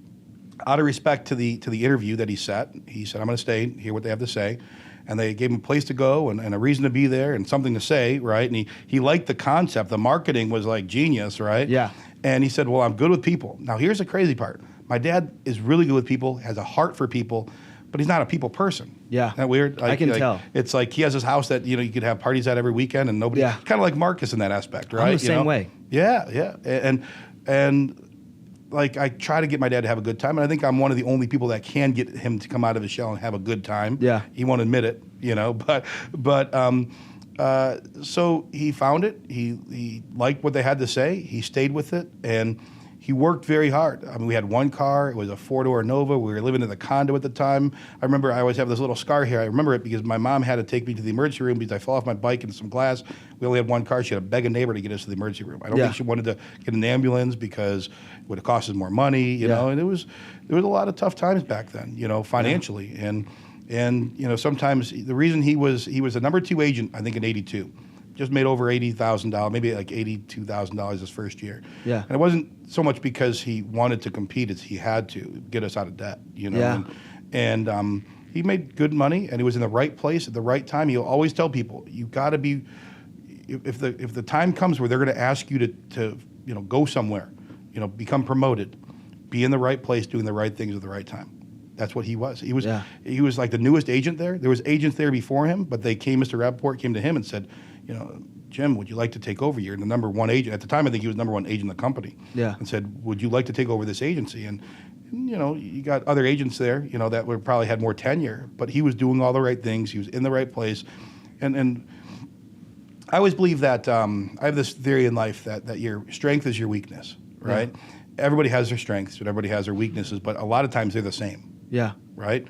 out of respect to the interview that he said, I'm going to stay, hear what they have to say. And they gave him a place to go and a reason to be there and something to say, right? And he liked the concept. The marketing was like genius, right? Yeah. And he said, well, I'm good with people. Now, here's the crazy part. My dad is really good with people, has a heart for people, but he's not a people person. Yeah. Isn't that weird? I can tell. It's like he has his house that, you could have parties at every weekend and nobody, kind of like Marcus in that aspect, right? I'm the same way. Yeah, yeah. And like I try to get my dad to have a good time, and I think I'm one of the only people that can get him to come out of his shell and have a good time. Yeah. He won't admit it, so he found it. He liked what they had to say. He stayed with it, and he worked very hard. I mean, we had one car. It was a 4-door Nova. We were living in the condo at the time. I remember I always have this little scar here. I remember it because my mom had to take me to the emergency room because I fell off my bike into some glass. We only had one car. She had to beg a neighbor to get us to the emergency room. I don't think she wanted to get an ambulance because it would have cost us more money, you know. And there was a lot of tough times back then, financially. And sometimes the reason he was the number 2 agent, I think, in '82. Just made over $80,000, maybe like $82,000 his first year. Yeah. And it wasn't so much because he wanted to compete, it's he had to get us out of debt, Yeah. And he made good money, and he was in the right place at the right time. He'll always tell people, you got to be, if the time comes where they're going to ask you to go somewhere, become promoted, be in the right place, doing the right things at the right time. That's what he was. He was like the newest agent there. There was agents there before him, but Mr. Rappaport came to him and said, Jim, would you like to take over? You're the number 1 agent. At the time, I think he was number 1 agent in the company. Yeah. And said, would you like to take over this agency? And you got other agents there, that would probably had more tenure, but he was doing all the right things. He was in the right place. And I always believe that I have this theory in life that your strength is your weakness, right? Yeah. Everybody has their strengths, but everybody has their weaknesses, but a lot of times they're the same. Yeah. Right?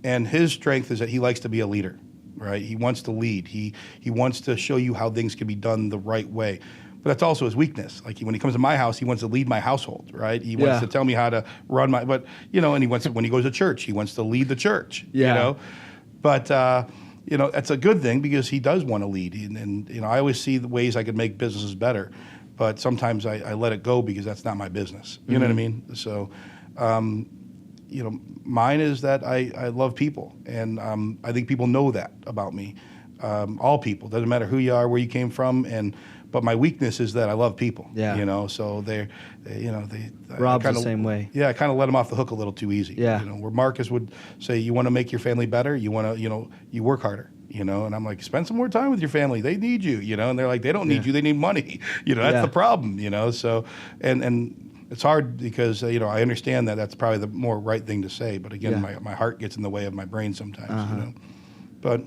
And his strength is that he likes to be a leader, right? He wants to lead. He wants to show you how things can be done the right way. But that's also his weakness. Like when he comes to my house, he wants to lead my household, right? He wants to tell me how to run and and when he goes to church, he wants to lead the church, But, that's a good thing because he does want to lead. And I always see the ways I could make businesses better. But sometimes I let it go because that's not my business. You know what I mean? So, mine is that I love people, and I think people know that about me. All people, doesn't matter who you are, where you came from, but my weakness is that I love people. Yeah. So Rob's the same way. Yeah, I kind of let him off the hook a little too easy. Yeah. Where Marcus would say, you want to make your family better, you want to, you work harder. And I'm like, spend some more time with your family. They need you, and they're like, they don't need you, they need money. That's the problem, So, and it's hard because, I understand that that's probably the more right thing to say. But again, my heart gets in the way of my brain sometimes, But,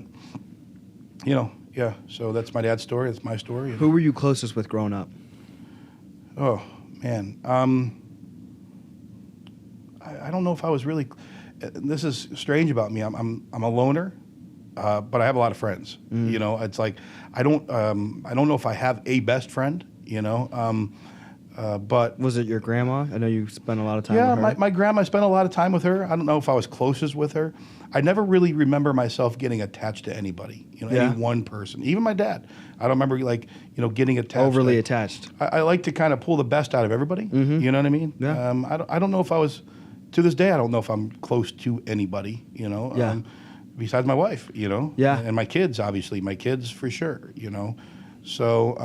so that's my dad's story. That's my story. Who were you closest with growing up? Oh, man. I don't know if I was really, this is strange about me. I'm a loner. But I have a lot of friends. It's like I don't know if I have a best friend. But was it your grandma? I know you spent a lot of time with her. Yeah, my grandma, I spent a lot of time with her. I don't know if I was closest with her. I never really remember myself getting attached to anybody, any one person. Even my dad. I don't remember, getting attached. Overly attached. I like to kind of pull the best out of everybody. You know what I mean? Yeah. I don't know if I was, to this day, I don't know if I'm close to anybody, Yeah. besides my wife, you know, Yeah. and my kids, obviously, my kids for sure, you know. So,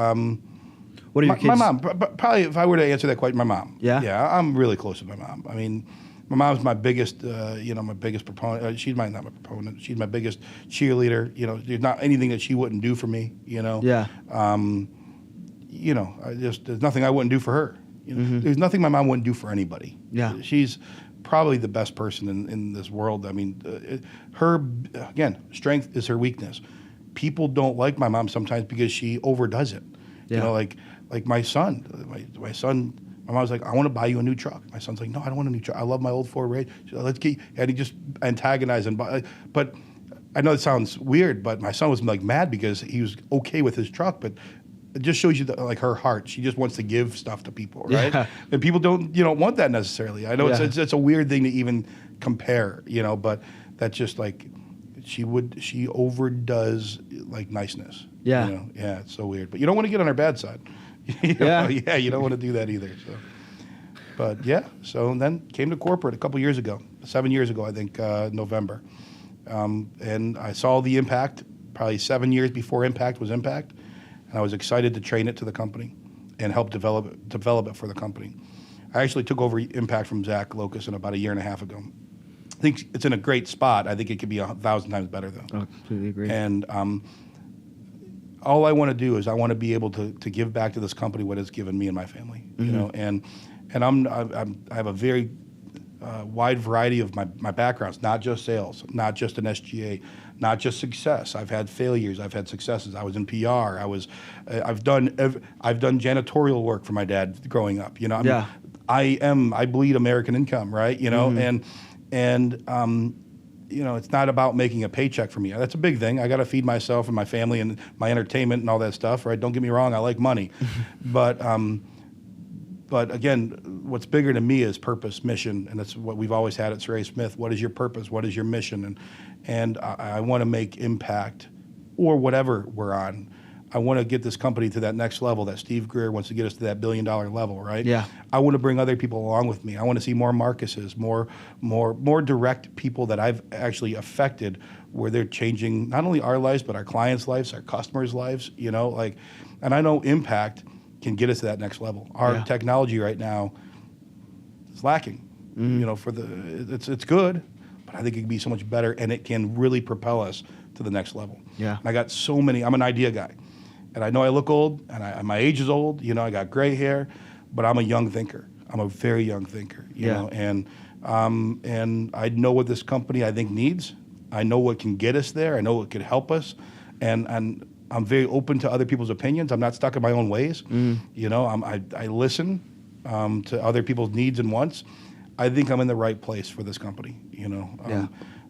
What are your kids? my mom, probably if I were to answer that question, my mom. Yeah? Yeah, I'm really close with my mom. I mean, my mom's my biggest, my biggest proponent. Not my proponent. She's my biggest cheerleader. You know, there's not anything that she wouldn't do for me, you know. Yeah. There's nothing I wouldn't do for her. You know, There's nothing my mom wouldn't do for anybody. Yeah. She's probably the best person in this world. I mean, her, again, strength is her weakness. People don't like my mom sometimes because she overdoes it. Yeah. You know, like my son. My son, my mom's like, I want to buy you a new truck. My son's like, no, I don't want a new truck. I love my old Ford Ranger. She's like, let's get, and he just antagonized and buy. But I know it sounds weird, but my son was like mad because he was okay with his truck, but it just shows you like her heart. She just wants to give stuff to people, right? Yeah. And people don't want that necessarily. I know it's a weird thing to even compare, but that's just like she overdoes like niceness. Yeah. Yeah, it's so weird. But you don't want to get on her bad side. You don't want to do that either. So, but yeah, so then came to corporate a couple years ago, 7 years ago, I think, November, and I saw the impact probably 7 years before impact was impact. And I was excited to train it to the company and help develop it for the company. I actually took over Impact from Zach Locus about a year and a half ago. I think it's in a great spot. I think it could be 1,000 times better, though. Oh, completely agree. And all I want to do is I want to be able to give back to this company what it's given me and my family. You know, and I have a very wide variety of my backgrounds, not just sales, not just an SGA, not just success. I've had failures, I've had successes. I was in PR. I've done janitorial work for my dad growing up. You know, I bleed American income, right? You know, and it's not about making a paycheck for me. That's a big thing. I got to feed myself and my family and my entertainment and all that stuff, right? Don't get me wrong, I like money, But again, what's bigger to me is purpose, mission, and that's what we've always had at Surace Smith. What is your purpose? What is your mission? And I want to make impact, or whatever we're on. I want to get this company to that next level that Steve Greer wants to get us to that $1 billion level, right? Yeah. I want to bring other people along with me. I want to see more Marcuses, more direct people that I've actually affected, where they're changing not only our lives but our clients' lives, our customers' lives. And I know impact can get us to that next level. Our technology right now is lacking. It's good, but I think it can be so much better, and it can really propel us to the next level. Yeah. And I got so many. I'm an idea guy, and I know I look old, and my age is old. I got gray hair, but I'm a young thinker. I'm a very young thinker. You know, and I know what this company I think needs. I know what can get us there. I know what could help us, and I'm very open to other people's opinions. I'm not stuck in my own ways. I listen to other people's needs and wants. I think I'm in the right place for this company.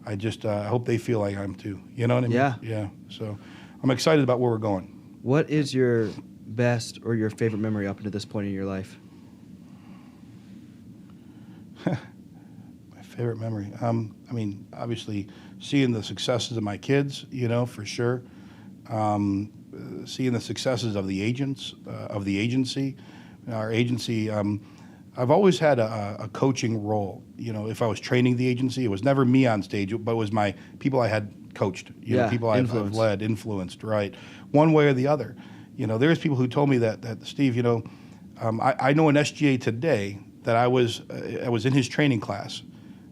I just I hope they feel like I'm too. You know what I mean? Yeah. Yeah. So I'm excited about where we're going. What is your best or your favorite memory up to this point in your life? My favorite memory. Obviously seeing the successes of my kids. For sure. Seeing the successes of the agents, of the agency. Our agency, I've always had a coaching role. If I was training the agency, it was never me on stage, but it was my people I had coached, people I've led, influenced, right? One way or the other. There's people who told me that Steve, I know an SGA today that I was in his training class,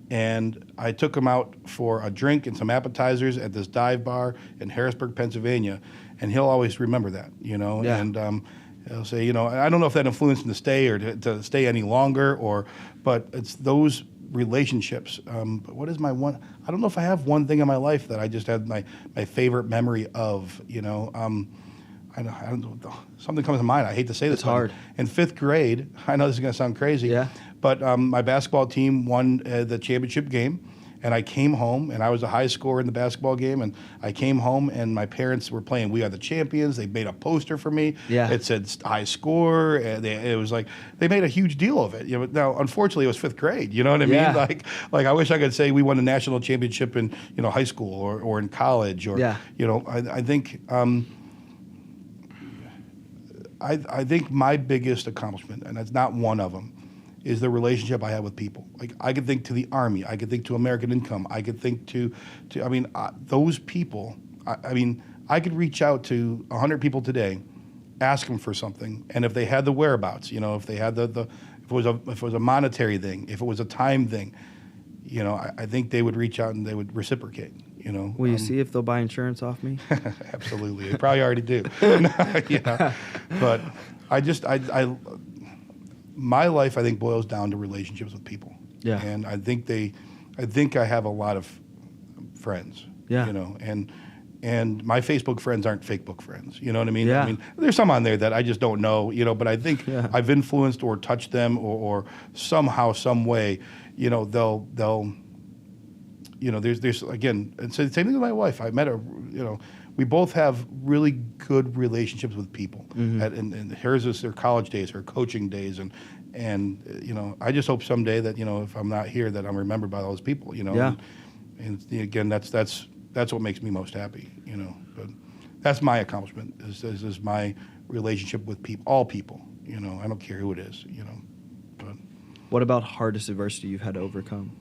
and I took him out for a drink and some appetizers at this dive bar in Harrisburg, Pennsylvania, and he'll always remember that, and he'll say, I don't know if that influenced him to stay or to stay any longer, but it's those relationships. But what is my one? I don't know if I have one thing in my life that I just had my favorite memory of, I don't know, something comes to mind. I hate to say this. It's hard. In fifth grade, I know this is going to sound crazy. Yeah. But my basketball team won the championship game, and I came home, and I was a high scorer in the basketball game, and I came home, and my parents were playing "We Are the Champions." They made a poster for me. Yeah. It said high score, and it was like they made a huge deal of it. Now, unfortunately, it was fifth grade. You know what I mean? Yeah. Like I wish I could say we won a national championship in high school or in college or I think. I think my biggest accomplishment, and it's not one of them, is the relationship I have with people. Like I could think to the Army, I could think to American Income, I could think to I mean, those people. I mean, I could reach out to 100 people today, ask them for something, and if they had the whereabouts, you know, if they had if it was a monetary thing, if it was a time thing, you know, I think they would reach out and they would reciprocate. You know, will you see if they'll buy insurance off me? Absolutely, they probably already do. You know, but I my life I think boils down to relationships with people. Yeah, and I think I have a lot of friends. Yeah, you know, and my Facebook friends aren't Facebook friends. You know what I mean? Yeah. I mean, there's some on there that I just don't know. You know, but I think I've influenced or touched them or somehow, some way. You know, they'll. You know, there's again, and so same thing with my wife. I met her. You know, we both have really good relationships with people. Mm-hmm. And hers is her college days, her coaching days, and you know, I just hope someday that, you know, if I'm not here, that I'm remembered by those people. You know, Yeah. and again, that's what makes me most happy. You know, but that's my accomplishment is my relationship with people, all people. You know, I don't care who it is. You know, but what about hardest adversity you've had to overcome?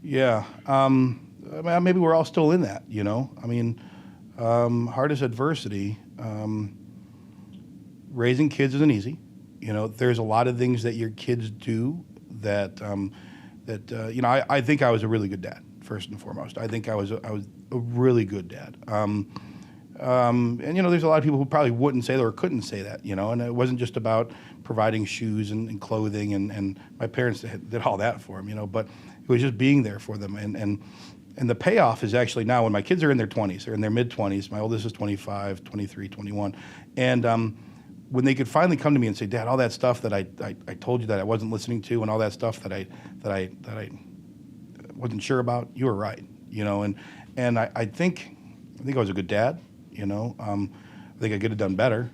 Yeah, I mean, maybe we're all still in that, you know. I mean, hardest adversity, raising kids isn't easy. You know, there's a lot of things that your kids do that, you know, I think I was a really good dad, first and foremost. I think I was a really good dad. And, you know, there's a lot of people who probably wouldn't say that or couldn't say that, you know, and it wasn't just about providing shoes and clothing, and my parents did all that for them, you know, but it was just being there for them. And the payoff is actually now when my kids are in their 20s, they're in their mid-20s. My oldest is 25, 23, 21. And when they could finally come to me and say, Dad, all that stuff that I told you that I wasn't listening to and all that stuff that I wasn't sure about, you were right, you know. And I think I was a good dad, you know. I think I could have done better,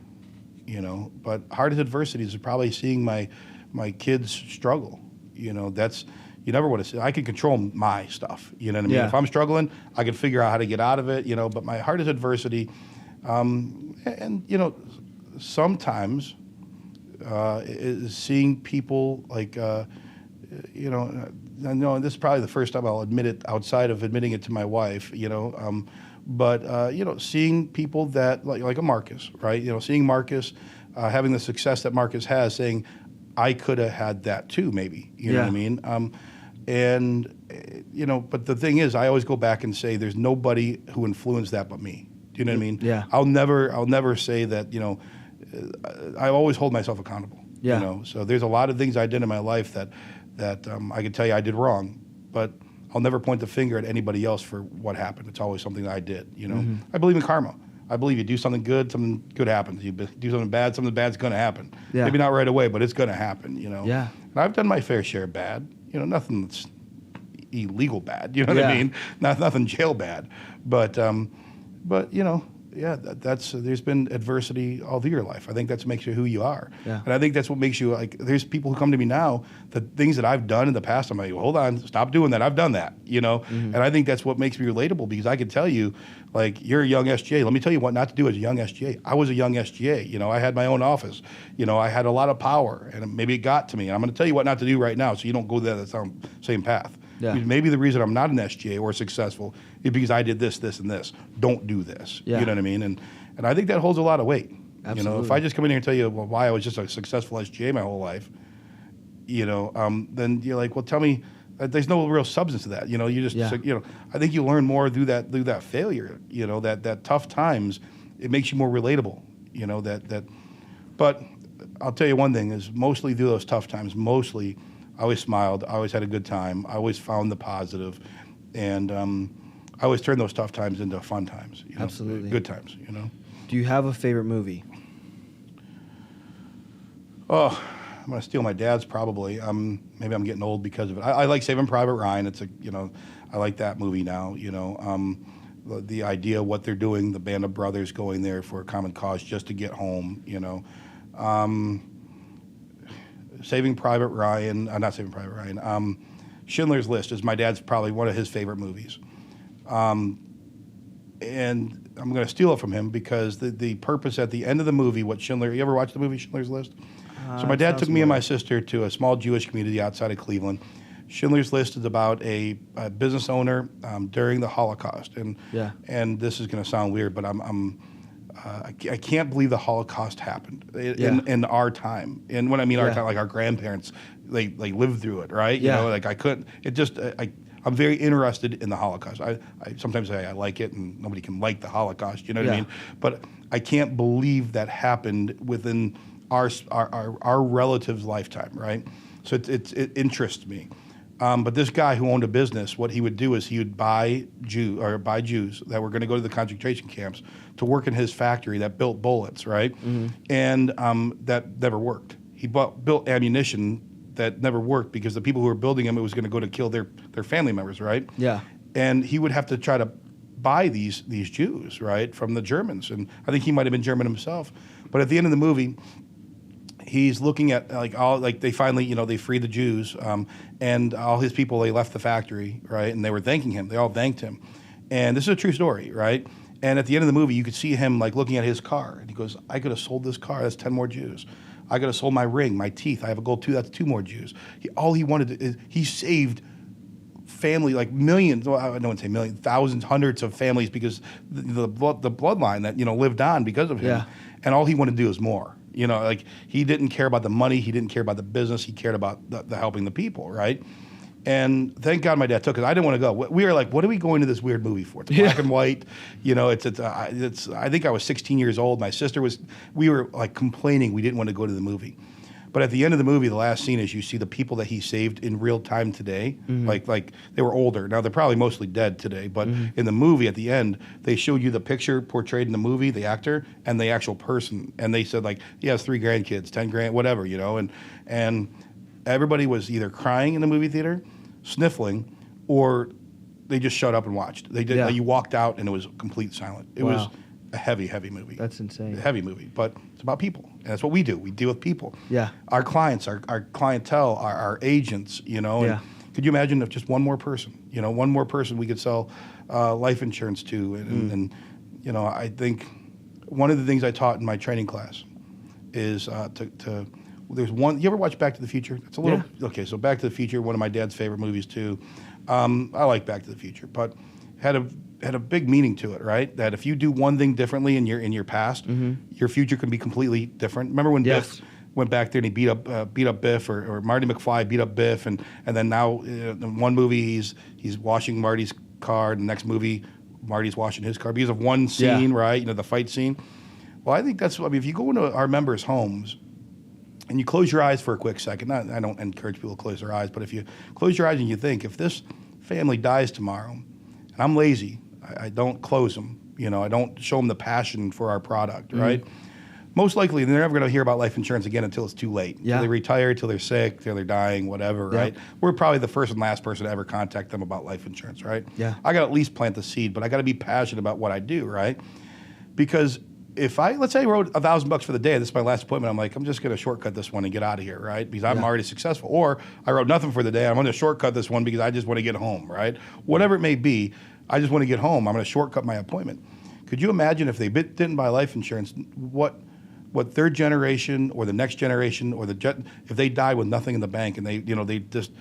you know. But hardest adversities is probably seeing my kids struggle, you know. That's... You never want to say, I can control my stuff. You know what I mean? Yeah. If I'm struggling, I can figure out how to get out of it, you know, but my hardest adversity, and, you know, sometimes is seeing people like, you know, I know this is probably the first time I'll admit it outside of admitting it to my wife, you know, but, you know, seeing people that, like a Marcus, right? You know, seeing Marcus having the success that Marcus has, saying, I could have had that too, maybe. You know what I mean? And, you know, but the thing is, I always go back and say there's nobody who influenced that but me. Do you know what I mean? Yeah. I'll never say that, you know, I always hold myself accountable. Yeah. You know, so there's a lot of things I did in my life that I could tell you I did wrong, but I'll never point the finger at anybody else for what happened. It's always something that I did, you know. Mm-hmm. I believe in karma. I believe you do something good happens. You do something bad's going to happen. Yeah. Maybe not right away, but it's going to happen, you know. Yeah. And I've done my fair share of bad. You know, nothing that's illegal bad. You know what I mean? Nothing jail bad. But you know, yeah, that's there's been adversity all through your life. I think that's what makes you who you are. Yeah. And I think that's what makes you, like, there's people who come to me now, the things that I've done in the past, I'm like, hold on, stop doing that. I've done that, you know? Mm-hmm. And I think that's what makes me relatable, because I can tell you, like, you're a young SGA. Let me tell you what not to do as a young SGA. I was a young SGA. You know, I had my own office. You know, I had a lot of power, and maybe it got to me. And I'm going to tell you what not to do right now so you don't go down the same path. Yeah. Maybe the reason I'm not an SGA or successful is because I did this, this, and this. Don't do this. Yeah. You know what I mean? And I think that holds a lot of weight. Absolutely. You know, if I just come in here and tell you why I was just a successful SGA my whole life, you know, then you're like, well, tell me. There's no real substance to that. You know, you just, you know, I think you learn more through that failure. You know, that tough times, it makes you more relatable. You know, but I'll tell you one thing is mostly through those tough times, I always smiled. I always had a good time. I always found the positive, and I always turned those tough times into fun times. You know? Absolutely. Good times, you know. Do you have a favorite movie? Oh, I'm going to steal my dad's probably. Maybe I'm getting old because of it. I like Saving Private Ryan. It's I like that movie now, you know. The idea of what they're doing, the band of brothers going there for a common cause just to get home, you know. Saving Private Ryan, not Saving Private Ryan, Schindler's List is my dad's probably one of his favorite movies. And I'm going to steal it from him because the purpose at the end of the movie, you ever watch the movie Schindler's List? So my dad sounds took me and my familiar. sister to a small Jewish community outside of Cleveland. Schindler's List is about a business owner during the Holocaust, Yeah. and this is going to sound weird, but I can't believe the Holocaust happened in our time. And when I mean our time, like our grandparents, they lived through it, right? You know, like I couldn't. It just I'm very interested in the Holocaust. I sometimes say I like it, and nobody can like the Holocaust. You know what I mean? But I can't believe that happened within our relatives' lifetime, right? So it interests me. But this guy who owned a business, what he would do is he would buy Jews that were going to go to the concentration camps to work in his factory that built bullets, right? Mm-hmm. And that never worked. He built ammunition that never worked because the people who were building them, it was going to go to kill their family members, right? Yeah. And he would have to try to buy these Jews, right, from the Germans. And I think he might have been German himself. But at the end of the movie, he's looking at they finally, they freed the Jews, and all his people, they left the factory, right, and they were thanking him. They all thanked him, and this is a true story, right? And at the end of the movie, you could see him looking at his car, and he goes, "I could have sold this car. That's 10 more Jews. I could have sold my ring, my teeth. I have a gold tooth. That's 2 more Jews." All he wanted is he saved family, millions. Well, I don't want to say millions, thousands, hundreds of families because the bloodline that lived on because of him. Yeah. And all he wanted to do is more. He didn't care about the money. He didn't care about the business. He cared about the helping the people, right? And thank God my dad took it. I didn't want to go. We were like, what are we going to this weird movie for? It's black and white. I think I was 16 years old. My sister was, we were complaining we didn't want to go to the movie. But at the end of the movie, the last scene is you see the people that he saved in real time today. Mm-hmm. They were older. Now they're probably mostly dead today. But in the movie, at the end, they showed you the picture portrayed in the movie, the actor, and the actual person. And they said he has 3 grandkids, 10 grand, whatever, And everybody was either crying in the movie theater, sniffling, or they just shut up and watched. They did. Yeah. You walked out and it was complete silent. It was a heavy, heavy movie. That's insane. A heavy movie, but it's about people, and that's what we do. We deal with people. Yeah. Our clients, our clientele, our agents. And could you imagine if just one more person, we could sell life insurance to, and I think one of the things I taught in my training class is to. There's one. You ever watch Back to the Future? It's a little okay. So Back to the Future, one of my dad's favorite movies too. I like Back to the Future, but had a big meaning to it, right? That if you do one thing differently in your past, your future can be completely different. Remember when Biff went back there and he beat up Biff, or Marty McFly beat up Biff, and then now in one movie he's washing Marty's car, and the next movie Marty's washing his car because of one scene, right? The fight scene. Well, I think that's. If you go into our members' homes and you close your eyes for a quick second, I don't encourage people to close their eyes, but if you close your eyes and you think, if this family dies tomorrow, and I'm lazy, I don't close them, I don't show them the passion for our product, right? Most likely, they're never going to hear about life insurance again until it's too late. Yeah. Till they retire, till they're sick, till they're dying, whatever, right? We're probably the first and last person to ever contact them about life insurance, right? Yeah. I got to at least plant the seed, but I got to be passionate about what I do, right? Because if let's say I wrote $1,000 for the day, this is my last appointment, I'm just going to shortcut this one and get out of here, right? Because I'm already successful. Or I wrote nothing for the day, I'm going to shortcut this one because I just want to get home, right? Whatever it may be, I just want to get home. I'm going to shortcut my appointment. Could you imagine if they didn't buy life insurance, what third generation or the next generation or if they died with nothing in the bank and they just,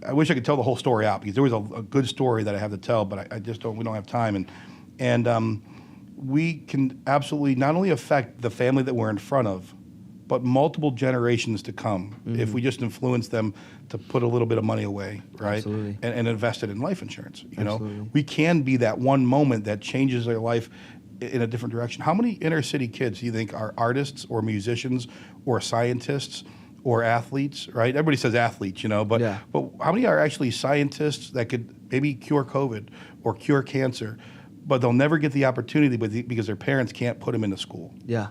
I wish I could tell the whole story out because there was a good story that I have to tell, but we don't have time. And we can absolutely not only affect the family that we're in front of, but multiple generations to come if we just influence them to put a little bit of money away, right? Absolutely. And invest it in life insurance. Absolutely. We can be that one moment that changes their life in a different direction. How many inner city kids do you think are artists or musicians or scientists or athletes, right? Everybody says athletes, but how many are actually scientists that could maybe cure COVID or cure cancer? But they'll never get the opportunity because their parents can't put them into school. Yeah.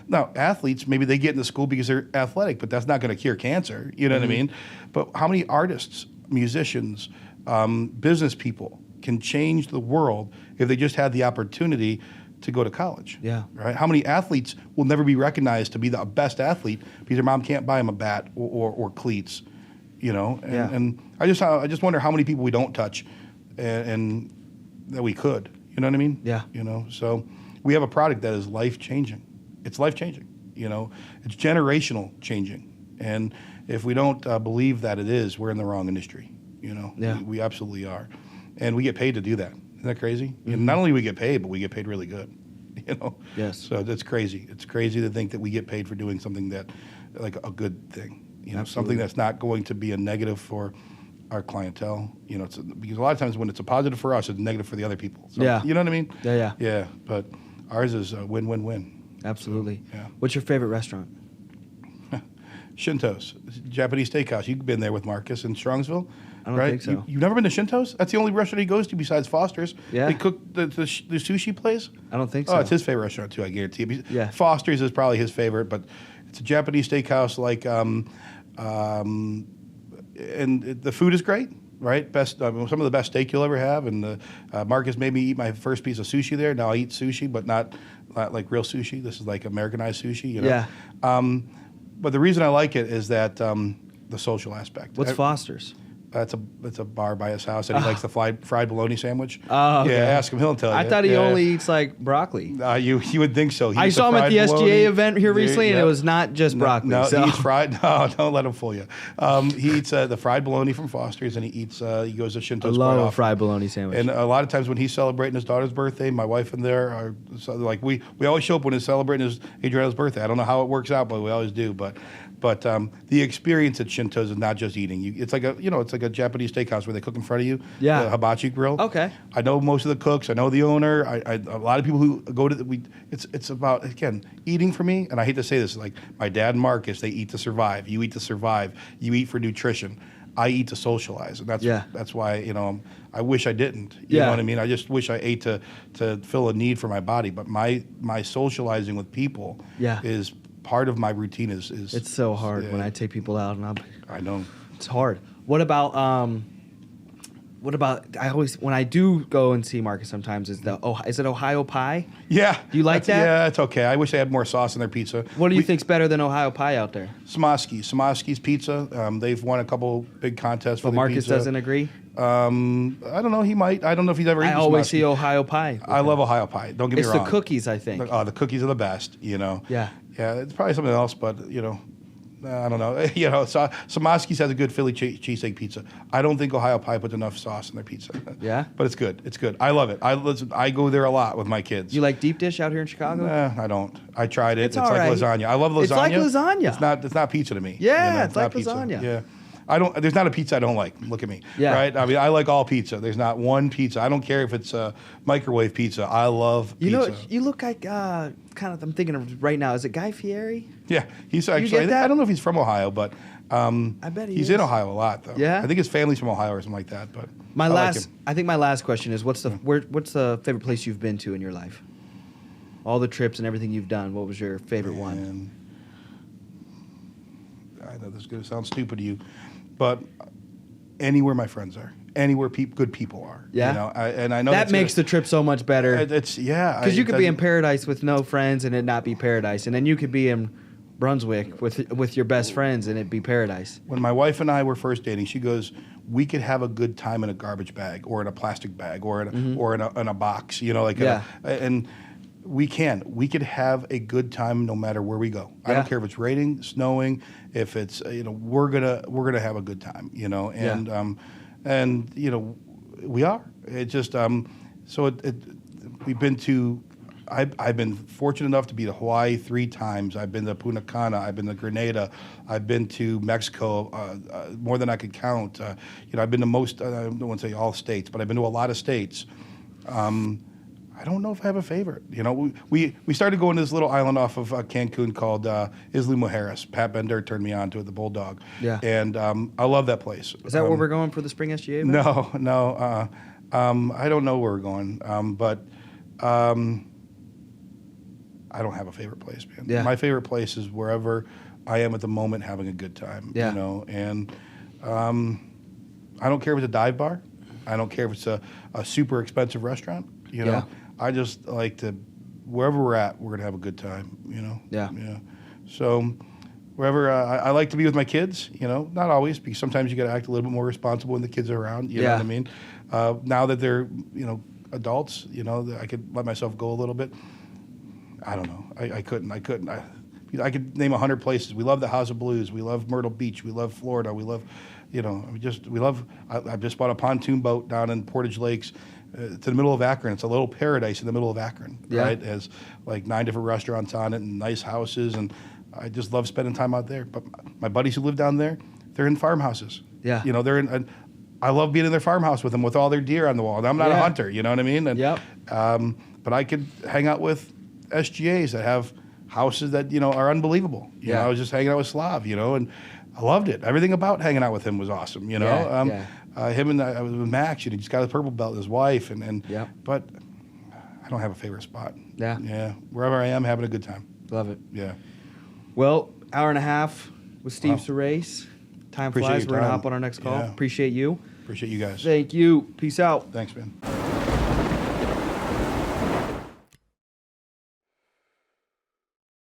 Now, athletes, maybe they get into school because they're athletic, but that's not going to cure cancer. You know what I mean? But how many artists, musicians, business people can change the world if they just had the opportunity to go to college? Yeah. Right? How many athletes will never be recognized to be the best athlete because their mom can't buy them a bat or cleats? And I just wonder how many people we don't touch and that we could, you know what I mean? Yeah. So we have a product that is life-changing. It's life-changing, You know, it's generational changing, and if we don't believe that it is, we're in the wrong industry. You know, we absolutely are, and we get paid to do that. Isn't that crazy? Mm-hmm. You know, not only we get paid, but we get paid really good. You know. Yes. So that's crazy. It's crazy to think that we get paid for doing something that, like a good thing. You know, something that's not going to be a negative for our clientele. You know, because a lot of times when it's a positive for us, it's negative for the other people. So, you know what I mean? Yeah. Yeah. But ours is a win-win-win. Absolutely. So, yeah. What's your favorite restaurant? Shinto's, Japanese steakhouse. You've been there with Marcus in Strongsville, I don't right? think so. You've never been to Shinto's? That's the only restaurant he goes to besides Foster's. Yeah. They cook the sushi place. I don't think so. Oh, it's his favorite restaurant too, I guarantee you. Yeah. Foster's is probably his favorite, but it's a Japanese steakhouse. Like, and the food is great, right? Best, some of the best steak you'll ever have. And Marcus made me eat my first piece of sushi there. Now I eat sushi, but not like real sushi. This is like Americanized sushi. You know? Yeah. But the reason I like it is that the social aspect. What's Foster's? It's a bar by his house, and he likes the fried bologna sandwich. Oh, okay. Yeah, ask him; he'll tell you. I thought he only eats like broccoli. You would think so. I saw him at the SGA event here recently, and it was not just broccoli. No, so. he eats fried. No, don't let him fool you. He eats the fried bologna from Foster's, and he eats. He goes to Shinto's. I love a fried bologna sandwich. And a lot of times when he's celebrating his daughter's birthday, my wife and there are like we always show up when he's celebrating Adriana's birthday. I don't know how it works out, but we always do. But the experience at Shinto's is not just eating. It's like a Japanese steakhouse where they cook in front of you. Yeah. The hibachi grill. Okay. I know most of the cooks. I know the owner. A lot of people who go to it's about, again, eating for me. And I hate to say this, like my dad and Marcus, they eat to survive. You eat to survive. You eat for nutrition. I eat to socialize, and that's why I wish I didn't. You know what I mean? I just wish I ate to fill a need for my body. But my socializing with people is part of my routine. It's so hard when I take people out, and I know it's hard. What about I always when I do go and see Marcus sometimes is it Ohio pie? Yeah. Do you like that? Yeah, it's okay. I wish they had more sauce in their pizza. What do you think's better than Ohio pie out there? Samosky's pizza. They've won a couple big contests for But the Marcus pizza. doesn't agree? I don't know. He might. I don't know if he's ever eaten I always Samosky. see Ohio pie. I love Ohio pie. Don't get me wrong. It's the cookies, I think. Oh, the cookies are the best, Yeah. Yeah, it's probably something else, but, I don't know. Samosky's has a good Philly cheesesteak pizza. I don't think Ohio pie puts enough sauce in their pizza. Yeah? But it's good. It's good. I love it. I go there a lot with my kids. You like deep dish out here in Chicago? I don't. I tried it. It's all like right. lasagna. I love lasagna. It's like lasagna. It's not pizza to me. Yeah, it's not like pizza. lasagna. Yeah. There's not a pizza I don't like. Look at me. Yeah. Right? I mean, I like all pizza. There's not one pizza. I don't care if it's a microwave pizza. I love pizza. You look like kind of. I'm thinking of right now. Is it Guy Fieri? Yeah, he's actually. get that? I don't know if he's from Ohio, but I bet he's is. in Ohio a lot, though. Yeah? I think his family's from Ohio or something like that. But I think my last question is what's the favorite place you've been to in your life? All the trips and everything you've done. What was your favorite one? I know this is going to sound stupid to you, but anywhere my friends are, anywhere good people are. Yeah. And I know that makes the trip so much better. It's because you could be in paradise with no friends and it not be paradise, and then you could be in Brunswick with your best friends and it be paradise. When my wife and I were first dating, she goes, "We could have a good time in a garbage bag or in a plastic bag or in a box, and we can. We could have a good time no matter where we go. I don't care if it's raining, snowing, if it's we're gonna have a good time, and we are. It just we've been to. I've been fortunate enough to be to Hawaii 3 times. I've been to Punta Cana. I've been to Grenada. I've been to Mexico more than I could count. I've been to most. I don't want to say all states, but I've been to a lot of states. I don't know if I have a favorite. We started going to this little island off of Cancun called Isla Mujeres. Pat Bender turned me on to it, the Bulldog. Yeah. And I love that place. Is that where we're going for the spring SGA event? No. I don't know where we're going, but I don't have a favorite place, man. Yeah. My favorite place is wherever I am at the moment having a good time. Yeah. And I don't care if it's a dive bar. I don't care if it's a super expensive restaurant. Yeah. I just like to, wherever we're at, we're gonna have a good time. Yeah. Yeah. So wherever I like to be with my kids. Not always, because sometimes you got to act a little bit more responsible when the kids are around. You know what I mean? Now that they're adults, I could let myself go a little bit. I don't know. I couldn't. I could name 100 places. We love the House of Blues. We love Myrtle Beach. We love Florida. We love, we love. I just bought a pontoon boat down in Portage Lakes. To the middle of Akron. It's a little paradise in the middle of Akron, right? It has like 9 different restaurants on it and nice houses, and I just love spending time out there. But my buddies who live down there, they're in farmhouses. Yeah. They're in. I love being in their farmhouse with them with all their deer on the wall. And I'm not a hunter, you know what I mean? And, but I could hang out with SGAs that have houses that, are unbelievable. You know, I was just hanging out with Slav, and I loved it. Everything about hanging out with him was awesome, him and I was with Max, he just got his purple belt, his wife, but I don't have a favorite spot. Yeah. Wherever I am, having a good time. Love it. Yeah. Well, hour and a half with Steve Surace. Time Appreciate flies. your We're going to time. hop on our next call. Yeah. Appreciate you. Appreciate you guys. Thank you. Peace out. Thanks, man.